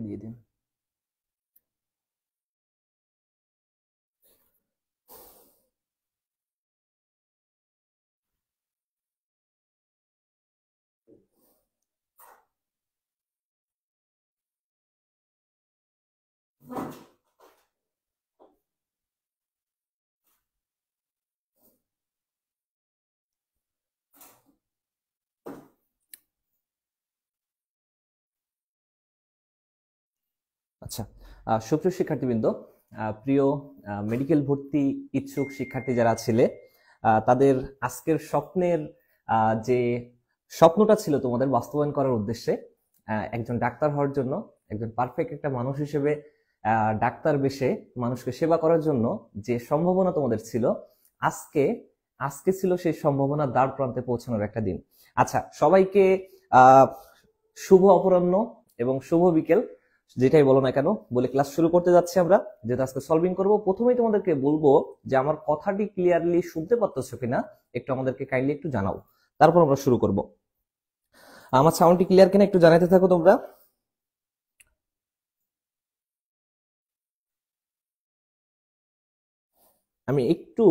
দিয়ে দিন। আচ্ছা, সুপ্রিয় শিক্ষার্থীবৃন্দ, প্রিয় মেডিকেল ভর্তি ইচ্ছুক শিক্ষার্থী যারা ছিলে, তাদের আজকের স্বপ্নের যে স্বপ্নটা ছিল তোমাদের বাস্তবায়ন করার উদ্দেশ্যে, একজন ডাক্তার হওয়ার জন্য, একজন পারফেক্ট একটা মানুষ হিসেবে ডাক্তার বেশে মানুষকে সেবা করার জন্য যে সম্ভাবনা তোমাদের ছিল, আজকে আজকে ছিল সেই সম্ভাবনা দ্বার প্রান্তে পৌঁছানোর একটা দিন। আচ্ছা, সবাইকে শুভ অপরাহ্ন এবং শুভ বিকেল, যেটাই বলো না কেন, বলে ক্লাস শুরু করতে যাচ্ছি আমরা। যেটা আজকে সলভিং করব, প্রথমেই তোমাদেরকে বলবো যে আমার কথাটি ক্লিয়ারলি শুনতে পারতেছো কিনা একটু আমাদেরকে কাইন্ডলি একটু জানাও, তারপর আমরা শুরু করব। আমার সাউন্ডটি ক্লিয়ার কিনা একটু জানাতে থাকো তোমরা। আমি একটু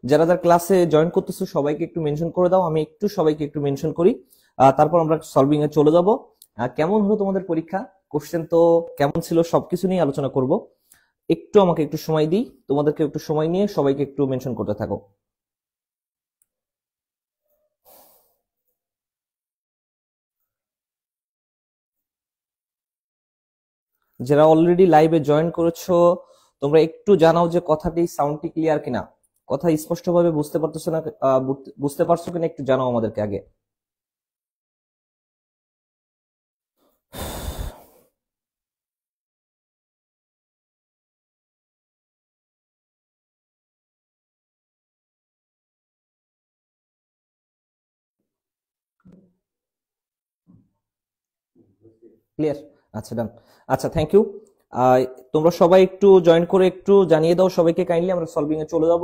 যারা যারা ক্লাসে জয়েন করতেছো সবাইকে একটু মেনশন করে দাও, আমি একটু সবাইকে একটু মেনশন করি, তারপর আমরা সলভিং এ চলে যাব। কেমন হলো তোমাদের পরীক্ষা, কোশ্চেন তো কেমন ছিল, সবকিছু নিয়ে আলোচনা করব। একটু আমাকে একটু সময় দিই, তোমাদেরকে একটু সময় নিয়ে সবাইকে একটু মেনশন করতে থাকো। যারা অলরেডি লাইভে জয়েন করেছো তোমরা একটু জানাও যে কথাটি সাউন্ডটি ক্লিয়ার কিনা, কথা স্পষ্টভাবে বুঝতে পারতেছো না, বুঝতে পারছো কিনা একটু জানাও আমাদেরকে আগে। ক্লিয়ার? আচ্ছা, ডান। আচ্ছা, থ্যাংক ইউ। তোমরা সবাই একটু জয়েন করে একটু জানিয়ে দাও সবাইকে কাইন্ডলি, আমরা সলভিং এ চলে যাব।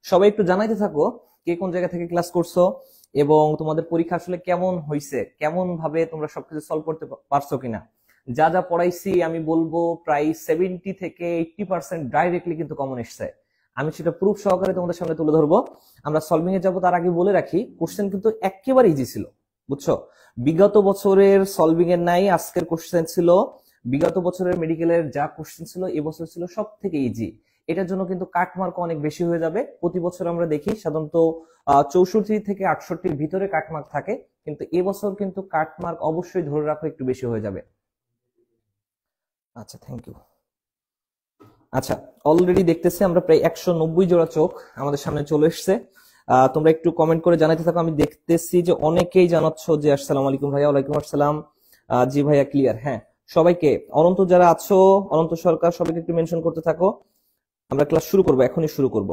সবাই একটু জানাইতে থাকো কে কোন জায়গা থেকে ক্লাস করছো এবং তোমাদের পরীক্ষা আসলে কেমন হয়েছে, কেমন ভাবে তোমরা সবকিছু সলভ করতে পারছো কিনা। যা যা পড়াইছি আমি বলবো প্রায় 70 থেকে 80% ডাইরেক্টলি কিন্তু কমন এসছে। আমি সেটা প্রুফ সহকারে তোমাদের সামনে তুলে ধরবো। আমরা সলভিং এ যাবো তার আগে বলে রাখি, কোশ্চেন কিন্তু একেবারে ইজি ছিল, বুঝছো। বিগত বছরের সলভিং এর নাই আজকের কোশ্চেন ছিল, বিগত বছরের মেডিকেলের যা কোশ্চেন ছিল এবছর ছিল সব থেকে ইজি। এটার জন্য কিন্তু কাটমার্ক অনেক বেশি হয়ে যাবে। প্রতি বছর আমরা দেখি সাধারণত 64 থেকে 68-র ভিতরে কাটমার্ক থাকে, কিন্তু এবছর কিন্তু কাটমার্ক অবশ্যই ধরে রাখো একটু বেশি হয়ে যাবে। আচ্ছা, থ্যাংক ইউ। আচ্ছা, অলরেডি দেখতেছি আমরা প্রায় 190 জোড়া চোখ আমাদের সামনে চলে এসছে। তোমরা একটু কমেন্ট করে জানাতে থাকো। আমি দেখতেছি যে অনেকেই জানাচ্ছ যে আসসালামু আলাইকুম ভাইয়া। ওয়ালাইকুম আসসালাম। জি ভাইয়া, ক্লিয়ার। হ্যাঁ, সবাইকে, অনন্ত যারা আছো, অনন্ত সরকার, সবাইকে একটু মেনশন করতে থাকো। আমরা ক্লাস শুরু করবো, এখনই শুরু করব।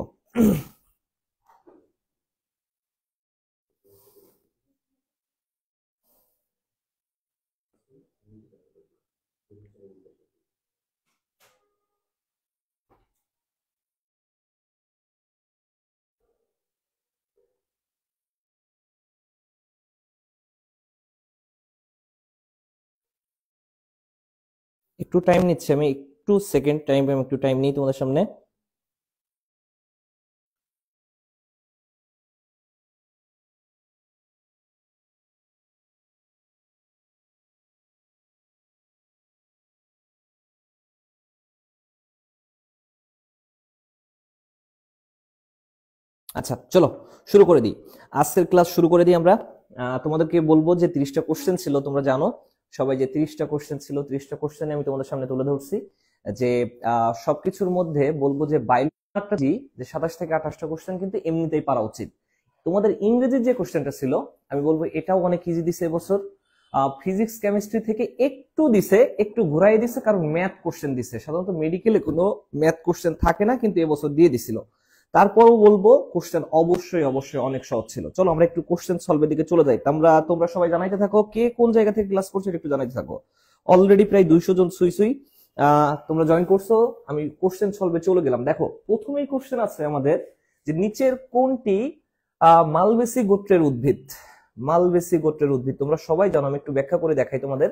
একটু টাইম নিচ্ছি আমি, একটু সেকেন্ড টাইম, আমি একটু টাইম নিই তোমাদের সামনে। আচ্ছা, চলো শুরু করে দিই, আজকের ক্লাস শুরু করে দিই আমরা। তোমাদেরকে বলবো যে 30টা কোশ্চেন ছিল, তোমরা জানো সবাই যে 30টা কোশ্চেন ছিল। 30টা কোশ্চেন আমি তোমাদের সামনে তুলে ধরছি। যে সবকিছুর মধ্যে বলবো যে বায়োলজি যে 27 থেকে 28টা কোশ্চেন কিন্তু এমনিতেই পারা উচিত। তোমাদের ইংরেজির যে কোশ্চেনটা ছিল আমি বলবো এটাও অনেক ইজি দিছে এবছর। ফিজিক্স কেমিস্ট্রি থেকে একটু দিছে, একটু ঘুরাই দিছে, কারণ ম্যাথ কোশ্চেন দিছে। সাধারণত মেডিকেলে কোনো ম্যাথ কোশ্চেন থাকে না, কিন্তু এবছর দিয়ে দিছিল। তারপরও বলবো কোশ্চেন অবশ্যই অবশ্যই অনেক সহজ ছিল। চলো আমরা একটু কোশ্চেন সলভের দিকে চলে যাই। তোমরা সবাই জানাইতে থাকো কে কোন জায়গা থেকে ক্লাস করছো, একটু জানাইতে থাকো। অলরেডি প্রায় 200 জন সুই সুই তোমরা জয়েন করছো। আমি কোশ্চেন সলভে চলে গেলাম। দেখো, প্রথমেই কোশ্চেন আছে আমাদের যে নিচের কোনটি মালবেসি গোত্রের উদ্ভিদ। মালবেসি গোত্রের উদ্ভিদ তোমরা সবাই জানো, আমি একটু ব্যাখ্যা করে দেখাই তোমাদের।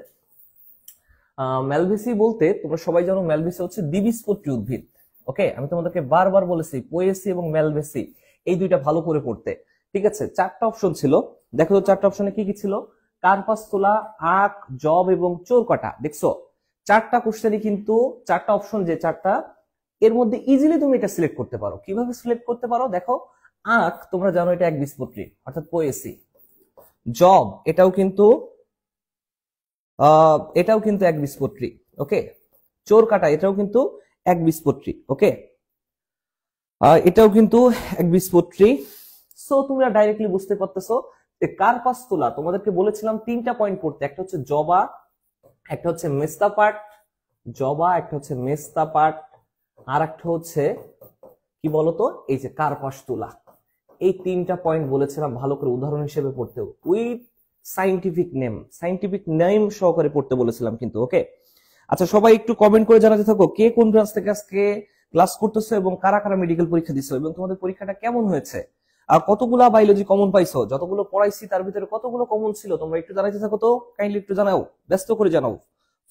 ম্যালভেসি বলতে তোমরা সবাই জানো ম্যালভেসি হচ্ছে দ্বিবীজপত্রী উদ্ভিদ। ওকে, আমি তোমাদেরকে বারবার বলেছি পোয়েসি এবং ম্যালভেসি এই দুইটা ভালো করে পড়তে। ঠিক আছে, চারটা অপশন ছিল, দেখো তো চারটা অপশনে কি কি ছিল? কার্পাস তুলা, আখ, জব এবং চোর কাটা। দেখছো চারটা কোশ্চেনই কিন্তু, চারটা অপশন যে চারটা, এর মধ্যে ইজিলি তুমি এটা সিলেক্ট করতে পারো। কিভাবে সিলেক্ট করতে পারো দেখো, আখ তোমরা জানো এটা একবীজপত্রী অর্থাৎ পোয়েসি। জব এটাও কিন্তু একবীজপত্রী। ওকে, চোর কাটা এটাও কিন্তু একবীজপত্রী। ওকে, এটাও কিন্তু একবীজপত্রী। সো তোমরা ডাইরেক্টলি বুঝতে পারতেছো যে কার্পাস তুলা তোমাদেরকে বলেছিলাম তিনটা পয়েন্ট পড়তে, একটা হচ্ছে জবা, একটা হচ্ছে মেস্তাপাট, একটা হচ্ছে মেস্তাপাট, আর একটা হচ্ছে কি বলতো এই যে কার্পাস তুলা। এই তিনটা পয়েন্ট বলেছিলাম ভালো করে উদাহরণ হিসেবে পড়তে, উইথ সাইন্টিফিক নেম সহকারে পড়তে বলেছিলাম কিন্তু। ওকে, আচ্ছা সবাই একটু কমেন্ট করে জানাতে থাকো কে কোন ব্রাঞ্চ থেকে আজকে ক্লাস করতেছো এবং কারা কারা মেডিকেল পরীক্ষা দিছো এবং তোমাদের পরীক্ষাটা কেমন হয়েছে, আর কতগুলা বায়োলজি কমন পাইছো, যতগুলো পড়াইছি তার ভিতরে কতগুলো কমন ছিল তোমরা একটু জানাইতে থাকো তো, কাইন্ডলি একটু জানাও, ব্যস্ত করে জানাও।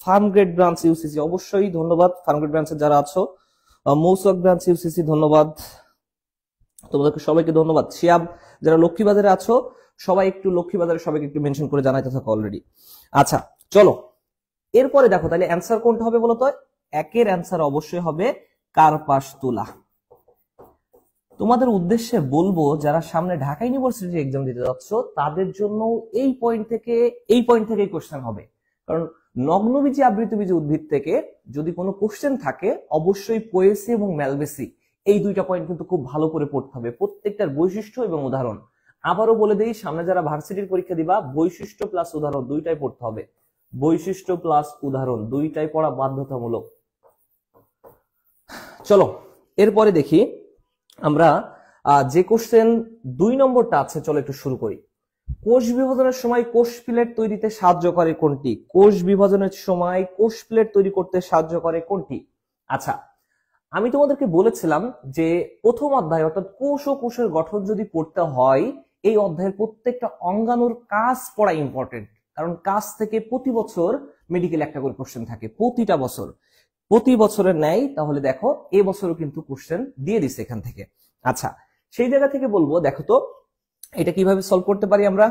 ফার্ম গ্রেড ব্রাঞ্চ ইউসিসি অবশ্যই ধন্যবাদ, ফার্ম গ্রেড ব্রাঞ্চে যারা আছো। মৌসক ব্রাঞ্চ ইউসিসি ধন্যবাদ, তোমাদেরকে সবাইকে ধন্যবাদ। শিয়াব যারা লক্ষ্মীবাজারে আছো সবাই একটু লক্ষ্মীবাজারে সবাইকে একটু মেনশন করে জানাইতে থাকো অলরেডি। আচ্ছা চলো এরপরে দেখো তাহলে অ্যান্সার কোনটা হবে বলো তো? একের অ্যান্সার অবশ্যই হবে কার্পাস তুলা। তোমাদের উদ্দেশ্যে বলবো যারা সামনে ঢাকা ইউনিভার্সিটি এক্সাম দিতে যাচ্ছ তাদের জন্য এই পয়েন্ট থেকে কোশ্চেন হবে, কারণ নগ্নবীজী আবৃতবীজী উদ্ভিদ থেকে যদি কোনো কোশ্চেন থাকে অবশ্যই পোয়েসি এবং ম্যালভেসি এই দুইটা পয়েন্ট কিন্তু খুব ভালো করে পড়তে হবে, প্রত্যেকটার বৈশিষ্ট্য এবং উদাহরণ। আবারও বলে দেই, সামনে যারা ভার্সিটির পরীক্ষা দিবা বৈশিষ্ট্য প্লাস উদাহরণ দুইটাই পড়তে হবে, বৈশিষ্ট্য প্লাস উদাহরণ দুইটাই পড়া বাধ্যতামূলক। চলো এরপরে দেখি আমরা যে কোশ্চেন 2 নম্বরটা আছে, চলো একটু শুরু করি। কোষ বিভাজনের সময় কোষ প্লেট তৈরিতে সাহায্য করে কোনটি? কোষ বিভাজনের সময় কোষ প্লেট তৈরি করতে সাহায্য করে কোনটি? আচ্ছা আমি তোমাদেরকে বলেছিলাম যে প্রথম অধ্যায় অর্থাৎ কোষ ও কোষের গঠন যদি পড়তে হয় এই অধ্যায়ের প্রত্যেকটা অঙ্গাণুর কাজ পড়া ইম্পর্টেন্ট, কারণ কাজ থেকে প্রতি বছর মেডিকেল একটা করে কোশ্চেন থাকে, প্রতি বছরের ন্যায়। তাহলে দেখো এবছরও কিন্তু কোশ্চেন দিয়ে দিছে এখান থেকে। আচ্ছা সেই জায়গা থেকে বলবো দেখো তো এটা কিভাবে সলভ করতে পারি আমরা।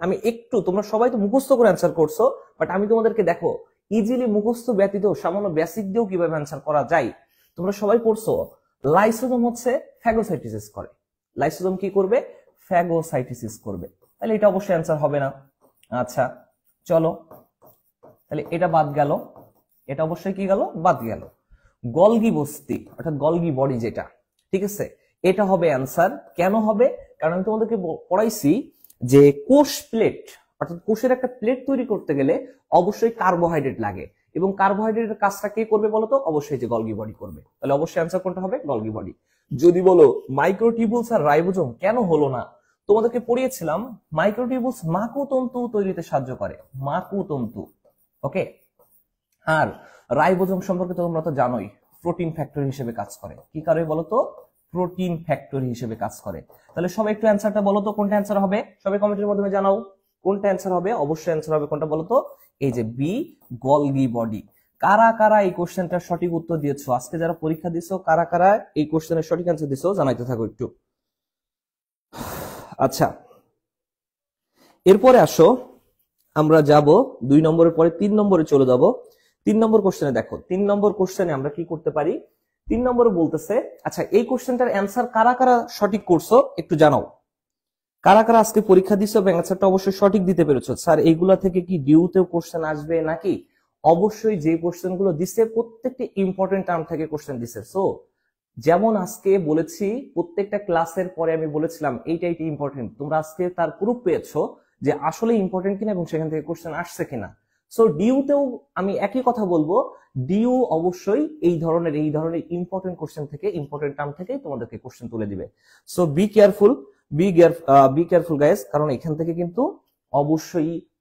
আমি একটু, তোমরা সবাই তো মুখস্থ করে অ্যান্সার করছো, বাট আমি তোমাদেরকে দেখো ইজিলি মুখস্থ ব্যতীত সামান্য বেসিক দিয়েও কিভাবে অ্যান্সার করা যায়। তোমরা সবাই পড়ছো লাইসোজোম হচ্ছে ফ্যাগোসাইটোসিস করে, লাইসোজোম কি করবে? ফ্যাগোসাইটোসিস করবে, তাহলে এটা অবশ্যই অ্যান্সার হবে না। আচ্ছা চলো তাহলে এটা বাদ গেল, এটা অবশ্যই কি গেল? বাদ গেল। গলগি বস্তি অর্থাৎ গলগি বডি যেটা, ঠিক আছে, এটা হবে অ্যান্সার। কেন হবে? কারণ আমি তোমাদেরকে পড়াইছি যে কোষ প্লেট অর্থাৎ কোষের একটা প্লেট তৈরি করতে গেলে অবশ্যই কার্বোহাইড্রেট লাগে, এবং কার্বোহাইড্রেটের কাজটা কে করবে বলতো? অবশ্যই যে গলগি বডি করবে, তাহলে অবশ্যই অ্যান্সার কোনটা হবে? Golgi body. যদি বলো মাইক্রোটিউবুলস আর রাইবোজোম কেন হলো না, তোমাদেরকে পড়িয়েছিলাম মাইক্রোটিউবুলস মাকুতন্তু তৈরিতে সাহায্য করে, মাকুতন্তু। ওকে, আর রাইবোজোম সম্পর্কে তোমরা তো জানোই প্রোটিন ফ্যাক্টরি হিসেবে কাজ করে। কি কারণে বলতো? প্রোটিন ফ্যাক্টরি হিসেবে কাজ করে। তাহলে সবাই একটু অ্যান্সারটা বলো তো কোনটা অ্যান্সার হবে, সবাই কমেন্টের মাধ্যমে জানাও কোনটা অ্যান্সার হবে। অবশ্যই অ্যান্সার হবে কোনটা বলো তো? এই যে বি, গলগি বডি। কারা কারা এই কোশ্চেনটার সঠিক উত্তর দিয়েছো? আজকে যারা পরীক্ষা দিছো কারা কারা এই কোশ্চেনের সঠিক অ্যান্সার দিছো জানাইতে থাকো একটু। আচ্ছা এরপরে আসো আমরা যাব 2 নম্বরের পরে 3 নম্বরে চলে যাব। 3 নম্বর কোশ্চেনে দেখো, 3 নম্বর কোশ্চেনে আমরা কি করতে পারি? 3 নম্বরে বলতেছে, আচ্ছা এই কোশ্চেনটার অ্যান্সার কারা কারা সঠিক করছো একটু জানাও, কারা কারা আজকে পরীক্ষা দিছো এবং অ্যান্সারটা অবশ্যই সঠিক দিতে পেরেছো। স্যার এইগুলা থেকে কি ডিউতেও কোশ্চেন আসবে নাকি? অবশ্যই যে কোশ্চেন গুলো দিছে প্রত্যেকটি ইম্পর্টেন্ট টার্ম থেকে কোশ্চেন দিছে। সো যেমন আজকে বলেছি প্রত্যেকটা ক্লাসের পরে আমি বলেছিলাম এইটা ইম্পর্টেন্ট, তোমরা আজকে তার প্রুফ পেয়েছো যে আসলে ইম্পর্টেন্ট কিনা এবং সেখান থেকে কোশ্চেন আসছে কিনা। সো ডিউতেও আমি একই কথা বলবো, ডিউ অবশ্যই এই ধরনের ইম্পর্টেন্ট কোশ্চেন থেকে, ইম্পর্টেন্ট টার্ম থেকে তোমাদেরকে কোশ্চেন তুলে দিবে। সো বি কেয়ারফুল গাইস, কারণ এখান থেকে কিন্তু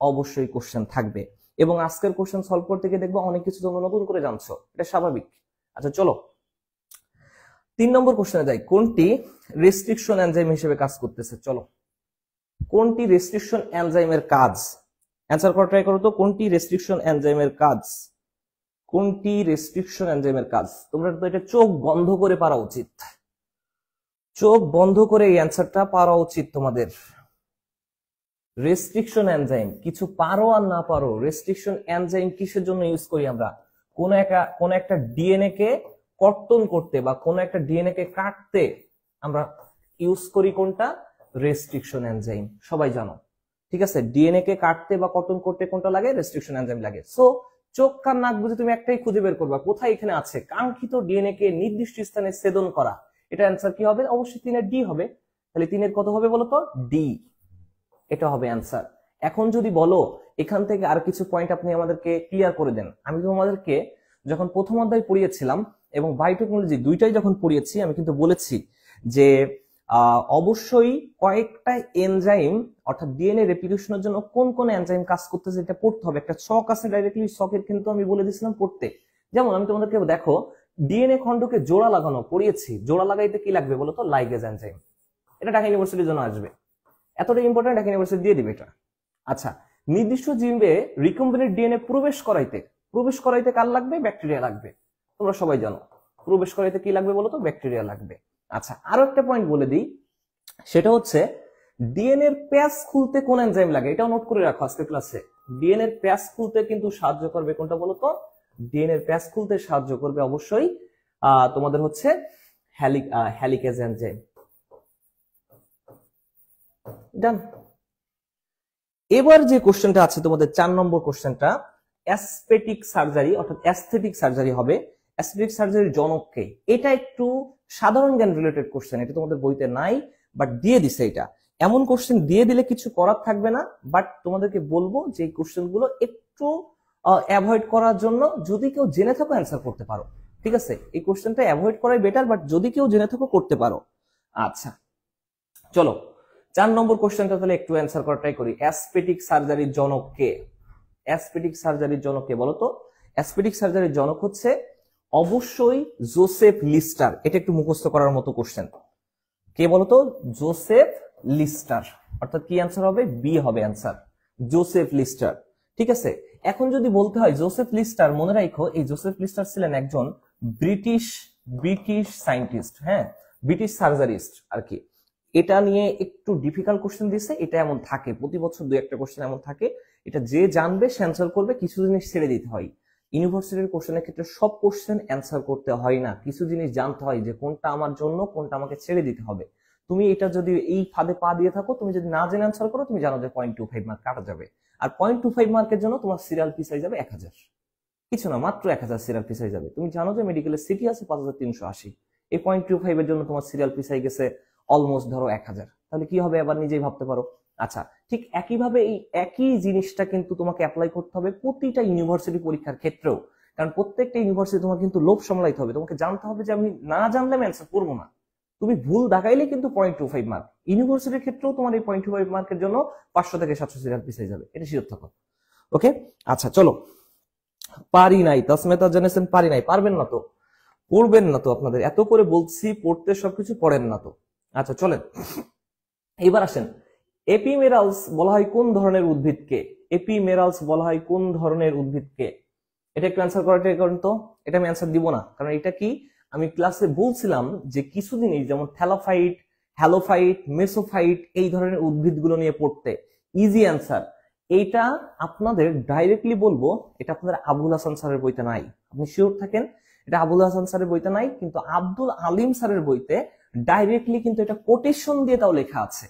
অবশ্যই কোশ্চেন থাকবে, এবং আজকের কোশ্চেন সলভ করতে গিয়ে দেখবো অনেক কিছু তোমরা নতুন করে জানছো, এটা স্বাভাবিক। আচ্ছা চলো 3 নম্বর কোশ্চেনে যাই। কোনটি রেস্ট্রিকশন এনজাইম হিসেবে কাজ করতেছে? চলো কোনটি রেস্ট্রিকশন এনজাইমের কাজ? অ্যান্সার করা ট্রাই করো তো, কোনটি রেস্ট্রিকশন এনজাইমের কাজ? কোনটি রেস্ট্রিকশন এনজাইমের কাজ? তোমরা তো এটা চোখ বন্ধ করে পারা উচিত, চোখ বন্ধ করে এই অ্যান্সারটা পারা উচিত তোমাদের। রেস্ট্রিকশন এনজাইম, কিছু পারো আর না পারো, রেস্ট্রিকশন এনজাইম কিসের জন্য ইউজ করি আমরা? কোন একটা ডিএনএ কে কর্তন করতে বা কোন একটা ডিএনএ কে কাটতে আমরা ইউজ করি কোনটা? Restriction enzyme. সবাই জানো, ঠিক আছে? ডিএনএ কে কাটতে বা কর্তন করতে কোনটা লাগে? রেস্ট্রিকশন এনজাইম লাগে। সো চোখ কান নাক বুঝে তুমি একটাই খুঁজে বের করবা, কোথায় এখানে আছে কাঙ্ক্ষিত ডিএনএ কে নির্দিষ্ট স্থানে ছেদন করা। এটা অ্যান্সার কি হবে? অবশ্যই 3-এর ডি হবে। তাহলে 3-এর কত হবে বলো তো? ডি। এটা হবে অ্যান্সার। এখন যদি বলো এখান থেকে আর কিছু পয়েন্ট আপনি আমাদেরকে ক্লিয়ার করে দেন। আমি তোমাদেরকে যখন প্রথম অধ্যায় পড়িয়েছিলাম এবং বায়োটেকনোলজি দুইটাই যখন পড়িয়েছি, আমি কিন্তু বলেছি যে অবশ্যই কয়েকটা এনজাইম অর্থাৎ ডিএনএ রেপ্লিকেশনের জন্য কোন কোন এনজাইম কাজ করতেছে এটা পড়তে হবে। একটা ছক আছে ডাইরেক্টলি, ছকের কিন্তু আমি বলে দিয়েছিলাম পড়তে। যেমন আমি তোমাদেরকে দেখো ডিএনএ খণ্ডকে জোড়া লাগানো পড়িয়েছি, জোড়া লাগাইতে কি লাগবে বলো তো? Ligase enzyme. এটা ঢাকা ইউনিভার্সিটির জন্য আসবে, এতটা ইম্পর্টেন্ট, ঢাকা ইউনিভার্সিটি দিয়ে দিবে এটা। আচ্ছা, নির্দিষ্ট জিনে রিকম্বিনেন্ট ডিএনএ প্রবেশ করাইতে কার লাগবে? ব্যাকটেরিয়া লাগবে। তোমরা সবাই জানো প্রবেশ করাইতে কি লাগবে বলো তো? ব্যাকটেরিয়া লাগবে। আচ্ছা, আরো একটা পয়েন্ট বলে দিই, সেটা হচ্ছে ডিএনএ এর প্যাচ খুলতে কোন এনজাইম লাগে? এটাও নোট করে রাখো আজকের ক্লাসে। ডিএনএ এর প্যাচ খুলতে কিন্তু সাহায্য করবে কোনটা বলো তো? ডিএনএ এর প্যাচ খুলতে সাহায্য করবে অবশ্যই তোমাদের হচ্ছে হেলিকেজ এনজাইম। ডান। এবার যে কোশ্চেনটা আছে তোমাদের 4 নম্বর কোশ্চেনটা, অ্যাসথেটিক সার্জারি অর্থাৎ অ্যাস্থেটিক সার্জারি হবে। অ্যাস্থেটিক সার্জারির জনক কে? এটা একটু সাধারণ জ্ঞান রিলেটেড কোশ্চেন, এটা তোমাদের বইতে নাই বাট দিয়ে দিছে। এটা এমন কোশ্চেন দিয়ে দিলে কিছু করার থাকবে না, বাট তোমাদেরকে বলবো যে এই কোশ্চেন গুলো একটু অ্যাভয়েড করার জন্য, যদি কেউ জেনে থাকো অ্যান্সার করতে পারো, ঠিক আছে? এই কোশ্চেনটা অ্যাভয়েড করাই বেটার, বাট যদি কেউ জেনে থাকো করতে পারো। আচ্ছা চলো 4 নম্বর কোশ্চেনটা তাহলে একটু অ্যান্সার করা ট্রাই করি। অ্যাসথেটিক সার্জারির জনক কে? অ্যাসথেটিক সার্জারির জনক কে বলো তো? অ্যাসথেটিক সার্জারির জনক হচ্ছে অবশ্যই জোসেফ লিস্টার। এটা একটু মুখস্থ করার মতো কোশ্চেন। কে বলো তো? Joseph Lister. অর্থাৎ কি অ্যান্সার হবে? বি হবে অ্যান্সার, জোসেফ লিস্টার। ঠিক আছে, এখন যদি বলতে হয় জোসেফ লিস্টার, মনে রাখো এই জোসেফ লিস্টার ছিলেন একজন ব্রিটিশ সায়েন্টিস্ট, হ্যাঁ, ব্রিটিশ সার্জারিস্ট আর কি। এটা নিয়ে একটু ডিফিকাল্ট কোশ্চেন দিচ্ছে, এটা এমন থাকে প্রতি বছর 2-1টা কোশ্চেন এমন থাকে, এটা যে জানবে সে অ্যান্সার করবে, কিছু জিনিস ছেড়ে দিতে হয়। ইউনিভার্সিটির কোশ্চেনের ক্ষেত্রে সব কোশ্চেন অ্যান্সার করতে হয় না, কিছু জিনিস জানতে হয় যে কোনটা আমার জন্য, কোনটা আমাকে ছেড়ে দিতে হবে। তুমি এটা যদি এই ফাঁদে পা দিয়ে থাকো, তুমি যদি না জেনে অ্যান্সার করো, তুমি জানো যে 0.25 মার্ক কাটা যাবে। আর 0.25 মার্কের জন্য তোমার সিরিয়াল ফিস হয়ে যাবে 1000, কিছু না, মাত্র 1000 সিরিয়াল ফিস হয়ে যাবে। তুমি জানো যে মেডিকেলের সিটি আছে 5380, এই 0.25 এর জন্য তোমার সিরিয়াল ফিস হয়ে গেছে অলমোস্ট ধরো 1000। তাহলে কি হবে এবার নিজেই ভাবতে পারো। আচ্ছা, ঠিক একইভাবে এই একই জিনিসটা কিন্তু তোমাকে অ্যাপ্লাই করতে হবে প্রতিটা ইউনিভার্সিটি পরীক্ষার ক্ষেত্রেও, কারণ প্রত্যেকটা ইউনিভার্সিটি তোমাকে কিন্তু লোভ সামলাইতে হবে। তোমাকে জানতে হবে যে আমি না জানলে আমি অ্যান্সার করবো না। তুমি ভুল দেখাইলে কিন্তু 0.25 মার্ক। ইউনিভার্সিটির ক্ষেত্রেও তোমার এই 0.25 মার্কের জন্য 500 থেকে 700 সিরিয়াল পিছিয়ে যাবে, এটা শিওর থাকো। ওকে, আচ্ছা চলো। পারি নাই, তাসমেতা জানেছেন পারি নাই, পারবেন না তো, পড়বেন না তো, আপনাদের এত করে বলছি পড়তে, সবকিছু পড়েন না তো। আচ্ছা চলেন এবার আসেন, এপিমেরালস বলা হয় কোন ধরনের উদ্ভিদকে? এপিমেরালস বলা হয় কোন ধরনের উদ্ভিদকে? এটা একটু অ্যান্সার করা ট্রাই করেন তো। এটা আমি অ্যান্সার দিব না, কারণ এটা কি আমি ক্লাসে বলছিলাম যে কিছু জিনিস যেমন থ্যালোফাইট, হ্যালোফাইট, মেসোফাইট এই ধরনের উদ্ভিদগুলো নিয়ে পড়তে। Easy answer. এইটা আপনাদের ডাইরেক্টলি বলবো, এটা আপনাদের আবুল হাসান স্যারের বইতে নাই, আপনি শিওর থাকেন এটা আবুল হাসান স্যারের বইতে নাই, কিন্তু আব্দুল আলিম স্যারের বইতে ডাইরেক্টলি কিন্তু এটা কোটেশন দিয়ে তাও লেখা আছে।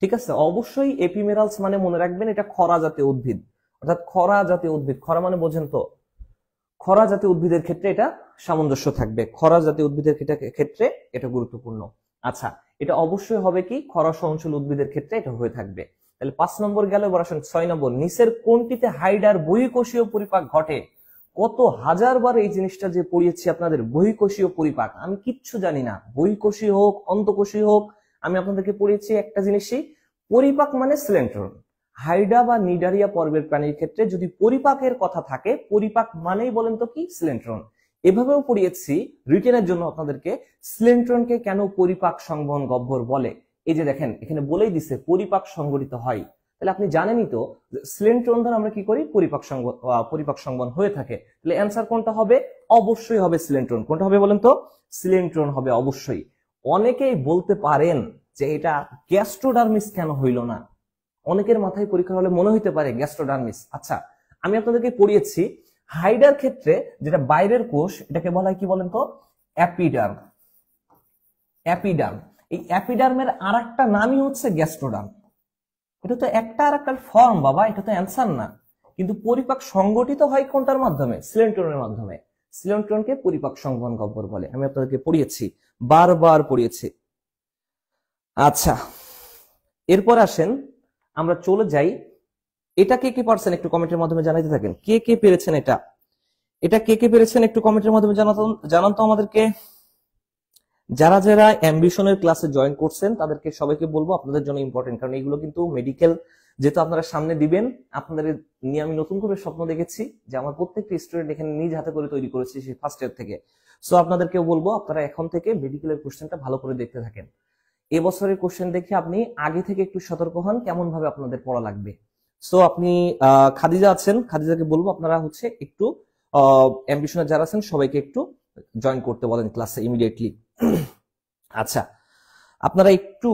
ঠিক আছে, অবশ্যই এপিমেরালস মানে মনে রাখবেন এটা খরা জাতীয় উদ্ভিদ, অর্থাৎ খরা জাতীয় উদ্ভিদ। খরা মানে বোঝেন তো, খরা জাতীয় উদ্ভিদের ক্ষেত্রে এটা সামঞ্জস্য থাকবে, খরা জাতীয় উদ্ভিদের ক্ষেত্রে এটা গুরুত্বপূর্ণ। আচ্ছা, এটা অবশ্যই হবে কি খরা সহনশীল উদ্ভিদের ক্ষেত্রে এটা হয়ে থাকবে। তাহলে 5 নম্বর গেল, এবার আসেন 6 নম্বর। নিচের কোনটিতে হাইডার বহিঃকোষীয় পরিপাক ঘটে? কত হাজার বার এই জিনিসটা যে পড়িয়েছি আপনাদের, বহিঃকোষীয় পরিপাক। আমি কিচ্ছু জানি না, বহিঃকোষী হোক অন্তঃকোষী হোক, আমি আপনাদেরকে পড়িয়েছি একটা জিনিসই, পরিপাক মানে সিলেন্ট্রন। হাইডা বা নিডারিয়া পর্বের প্রাণীর ক্ষেত্রে যদি পরিপাকের কথা থাকে, পরিপাক মানেই বলেন তো কি? সিলেন্ট্রন। এভাবেও পড়িয়েছি রিটেনের জন্য আপনাদেরকে, সিলেন্ট্রনকে কেন পরিপাক সংবহন গহ্বর বলে। এই যে দেখেন এখানে বলেই দিছে পরিপাক সংঘটিত হয়। তাহলে আপনি জানেনই তো সিলেন্ট্রন দ্বারা আমরা কি করি, পরিপাক সংবহন হয়ে থাকে। তাহলে অ্যান্সার কোনটা হবে, অবশ্যই হবে সিলেন্ট্রন। কোনটা হবে বলেন তো, সিলেন্ট্রন হবে অবশ্যই। অনেকেই বলতে পারেন যে এটা গ্যাস্ট্রোডার্মিস কেন হইল না, অনেকের মাথায় পরীক্ষা হলে মনে হইতে পারে গ্যাস্ট্রোডার্মিস। আচ্ছা, আমি আপনাদেরকে পড়িয়েছি হাইডার ক্ষেত্রে যেটা বাইরের কোষ, এটাকে বলা হয় কি বলেন তো, অ্যাপিডার্ম। অ্যাপিডার্ম, এই অ্যাপিডার্মের আরেকটা নামই হচ্ছে গ্যাস্ট্রোডার্ম। এটা তো একটা আর একটা ফর্ম বাবা, এটা তো অ্যান্সার না। কিন্তু পরিপাক সংগঠিত হয় কোনটার মাধ্যমে, সিলেন্ট্রনের মাধ্যমে। সিলেন্ট্রনকে পরিপাক সংবহন গহ্বর বলে, আমি আপনাদেরকে পড়িয়েছি, বারবার পড়িয়েছি। আচ্ছা, এরপর আসেন আমরা চলে যাই, এটা কে কে পারছেন একটু কমেন্টের মাধ্যমে জানাইতে থাকেন, কে কে পেরেছেন এটা কে কে পেরেছেন একটু কমেন্টের মাধ্যমে জানান তো আমাদেরকে। যারা যারা অ্যাম্বিশনের ক্লাসে জয়েন করছেন তাদেরকে সবাইকে বলবো আপনাদের জন্য ইম্পর্টেন্ট, কারণ এগুলো কিন্তু মেডিকেল যেহেতু আপনারা সামনে দিবেন, আপনাদের নিয়ে আমি নতুন করে স্বপ্ন দেখেছি যে আমার প্রত্যেকটা স্টুডেন্ট এখানে নিজ হাতে করে তৈরি করেছি সেই ফার্স্ট ইয়ার থেকে। সো আপনাদেরকেও বলবো আপনারা এখন থেকে মেডিকেলের কোশ্চেনটা ভালো করে দেখতে থাকেন। এবছরের কোশ্চেন দেখে আপনি আগে থেকে একটু সতর্ক হন কেমন ভাবে আপনাদের পড়া লাগবে। সো আপনি খাদিজা আছেন, খাদিজাকে বলবো আপনারা হচ্ছে একটু অ্যাম্বিশনের যারা আছেন সবাইকে একটু জয়েন করতে বলেন ক্লাসে ইমিডিয়েটলি। আচ্ছা, আপনারা একটু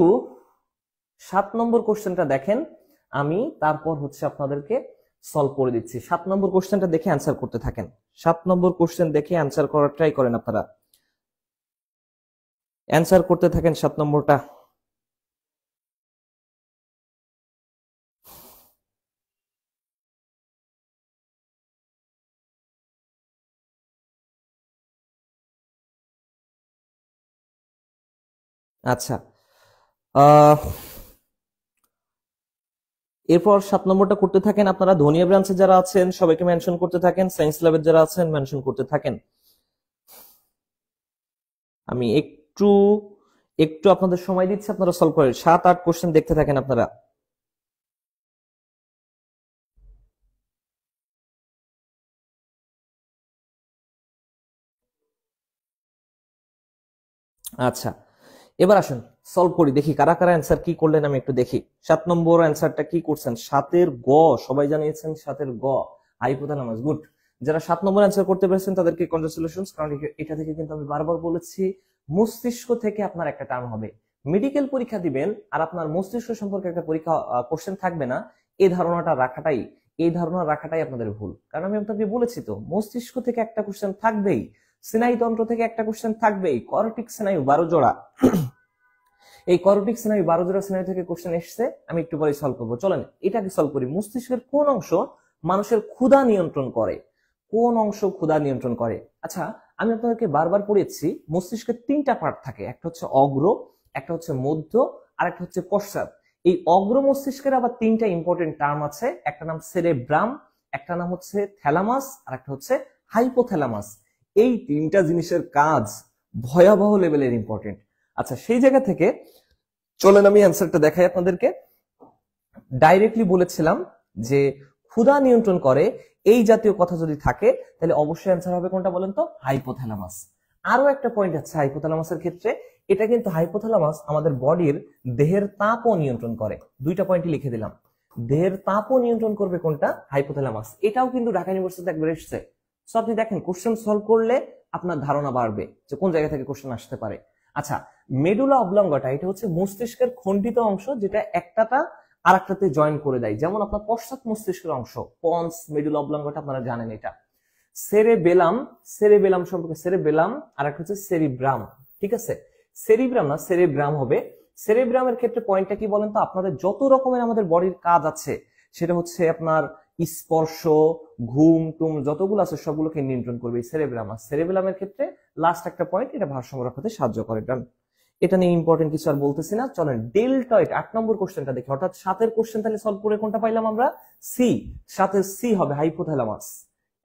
7 নম্বর কোশ্চেনটা দেখেন, আমি তারপর হচ্ছে আপনাদেরকে সলভ করে দিচ্ছি। 7 নম্বর কোশ্চেনটা দেখে অ্যান্সার করতে থাকেন। 7 নম্বর কোশ্চেন দেখে অ্যান্সার করার ট্রাই করেন, আপনারা অ্যান্সার করতে থাকেন 7 নম্বরটা। আচ্ছা, এরপর 7 নম্বরটা করতে থাকেন আপনারা। ধনিয়া ব্রাঞ্চে যারা আছেন সবাইকে মেনশন করতে থাকেন, সায়েন্স ল্যাবের যারা আছেন মেনশন করতে থাকেন। আমি একটু একটু আপনাদের সময় দিচ্ছি, আপনারা সলভ করেন। 7-8 কোশ্চেন দেখতে থাকেন আপনারা। আচ্ছা, এবার আসেন সলভ করি, দেখি কারা কারা অ্যান্সার কি করলেন, আমি একটু দেখি। 7 নম্বর অ্যান্সারটা কি করছেন, 7-এর গ সবাই জানিয়েছেন, 7-এর গ হাইপোথ্যালামাস। গুড, যারা 7 নম্বর অ্যান্সার করতে পেরেছেন তাদেরকে কনগ্রাচুলেশনস, কারণ এটা থেকে কিন্তু আমি বারবার বলেছি মস্তিষ্ক থেকে আপনার একটা টার্ম হবে। মেডিকেল পরীক্ষা দিবেন আর আপনার মস্তিষ্ক সম্পর্কে একটা পরীক্ষা কোশ্চেন থাকবে না, এই ধারণা রাখাটাই আপনাদের ভুল। কারণ আমি আপনাকে বলেছি তো মস্তিষ্ক থেকে একটা কোশ্চেন থাকবেই, স্নায়ুতন্ত্র থেকে একটা কোশ্চেন থাকবেই, করটিক স্নায়ু 12 জোড়া, এই করটিক স্নায়ু 12 জোড়া স্নায়ু থেকে কোশ্চেন এসছে, আমি একটু পরে সলভ করবো। চলেন এটাকে সলভ করি। মস্তিষ্কের কোন অংশ মানুষের ক্ষুধা নিয়ন্ত্রণ করে, কোন অংশ ক্ষুধা নিয়ন্ত্রণ করে? আচ্ছা, আমি আপনাদেরকে বারবার পড়িয়েছি মস্তিষ্কের 3টা পার্ট থাকে, একটা হচ্ছে অগ্র, একটা হচ্ছে মধ্য, আর একটা হচ্ছে পশ্চাৎ। এই অগ্র মস্তিষ্কের আবার 3টা ইম্পর্টেন্ট টার্ম আছে, একটা নাম সেরেব্রাম, একটা নাম হচ্ছে থ্যালামাস, আর একটা হচ্ছে হাইপোথ্যালামাস। এই 3টা জিনিসের কাজ ভয়াবহ লেভেলের ইম্পর্টেন্ট। আচ্ছা, সেই জায়গা থেকে চলেন আমি অ্যান্সারটা দেখাই আপনাদেরকে। ডাইরেক্টলি বলেছিলাম যে ক্ষুধা নিয়ন্ত্রণ করে, এই জাতীয় কথা যদি থাকে তাহলে অবশ্যই অ্যান্সার হবে কোনটা বলেন তো, হাইপোথ্যালামাস। আরো একটা পয়েন্ট আছে হাইপোথ্যালামাসের ক্ষেত্রে, এটা কিন্তু হাইপোথ্যালামাস আমাদের বডির দেহের তাপও নিয়ন্ত্রণ করে। 2টা পয়েন্টই লিখে দিলাম, দেহের তাপও নিয়ন্ত্রণ করবে কোনটা, হাইপোথ্যালামাস। এটাও কিন্তু ঢাকা ইউনিভার্সিটিতে একবার এসেছে। সো আপনি দেখেন কোশ্চেন সলভ করলে আপনার ধারণা বাড়বে যে কোন জায়গা থেকে কোশ্চেন আসতে পারে। আচ্ছা, মেডুলা অবলঙ্গটা এটা হচ্ছে মস্তিষ্কের খণ্ডিত অংশ যেটা একটাটা আরেকটাতে জয়েন করে দেয়, যেমন আপনার পশ্চাৎ মস্তিষ্কের অংশ পন্স মেডুলা অবলঙ্গটা আপনারা জানেন। এটা সেরেবেলাম সম্পর্কে, সেরেবেলাম আর একটা হচ্ছে সেরিব্রাম, ঠিক আছে? সেরিব্রাম না সেরেব্রাম হবে। সেরেব্রামের ক্ষেত্রে পয়েন্টটা কি বলেন তো, আপনাদের যত রকমের আমাদের বডির কাজ আছে সেটা হচ্ছে আপনার স্পর্শ, ঘুম টুম যতগুলো আছে সবগুলোকে নিয়ন্ত্রণ করবে এই সেরেব্রাম। আর সেরেবেলামের ক্ষেত্রে লাস্ট একটা পয়েন্ট, এটা ভারসাম্য রাখতে সাহায্য করে। এটা নিয়ে ইম্পর্টেন্ট কিছু আর বলতেছি না। চলেন ডেল্টয়েড 8 নম্বর কোশ্চেনটা দেখি, অর্থাৎ 7-এর কোশ্চেন তাহলে সলভ করে কোনটা পাইলাম আমরা, সি। 7-এর সি হবে হাইপোথ্যালামাস।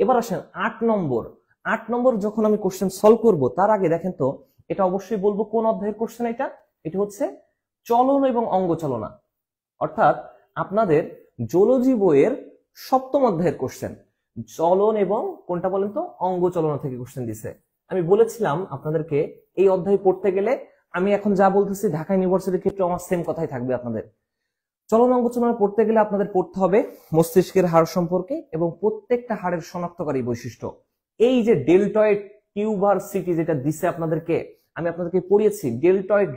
এবার আসেন 8 নম্বর। 8 নম্বর যখন আমি কোশ্চেন সলভ করব তার আগে দেখেন তো, এটা অবশ্যই বলবো কোন অধ্যায়ের কোশ্চেন এটা, এটা হচ্ছে চলন এবং অঙ্গচলনা, অর্থাৎ আপনাদের জুলজি বইয়ের 7ম অধ্যায়ের কোশ্চেন। চলন এবং কোনটা বলেন তো, অঙ্গচলনা থেকে কোশ্চেন দিছে। আমি বলেছিলাম আপনাদেরকে এই অধ্যায় পড়তে গেলে আমি এখন যা বলতেছি ঢাকা ইউনিভার্সিটির ক্ষেত্রে আমার সেম কথাই থাকবে আপনাদের। চলন অঙ্গ চলন পড়তে গেলে আপনাদের পড়তে হবে মস্তিষ্কের হাড় সম্পর্কে এবং প্রত্যেকটা হাড়ের শনাক্তকারী বৈশিষ্ট্য। এই যে ডেলটয়েড টিউবারসিটি যেটা দিছে আপনাদেরকে, আমি আপনাদেরকে পড়িয়েছি ডেলটয়েড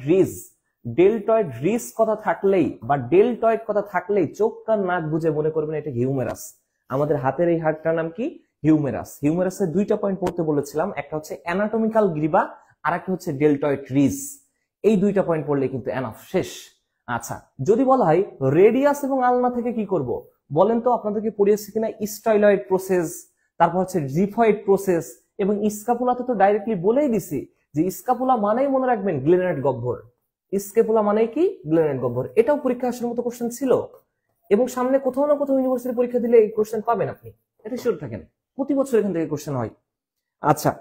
রিজ কথা থাকলেই বা ডেলটয়েড কথা থাকলেই চোখ কান নাক বুঝে মনে করবেন এটা হিউমেরাস। আমাদের হাতের এই হাড়টার নাম কি? হিউমেরাস। হিউমেরাসের দুইটা পয়েন্ট পড়তে বলেছিলাম, একটা হচ্ছে অ্যানাটমিক্যাল গ্রিবা আর একটা হচ্ছে ডেলটয়েড রিজ। এই দুইটা পয়েন্ট পড়লে কিন্তু এনাফ, শেষ। আচ্ছা, যদি বলা হয় রেডিয়াস এবং আলনা থেকে কি করব, বলেন তো আপনাদেরকে পড়িয়েছি কিনা স্টাইলয়েড প্রসেস, তারপর হচ্ছে জিফয়েড প্রসেস, এবং স্কাপুলাতে তো ডাইরেক্টলি বলেই দিছি যে স্কাপুলা মানেই মনে রাখবেন গ্লেনার্ড গহ্বর। স্কেপুলা মানে কি? গ্লেনার্ড গহ্বর। এটাও পরীক্ষা আসার মতো কোশ্চেন ছিল এবং সামনে কোথাও না কোথাও ইউনিভার্সিটি পরীক্ষা দিলে এই কোশ্চেন পাবেন আপনি, এটা শিওর থাকেন, প্রতি বছর এখান থেকে কোশ্চেন হয়। আচ্ছা,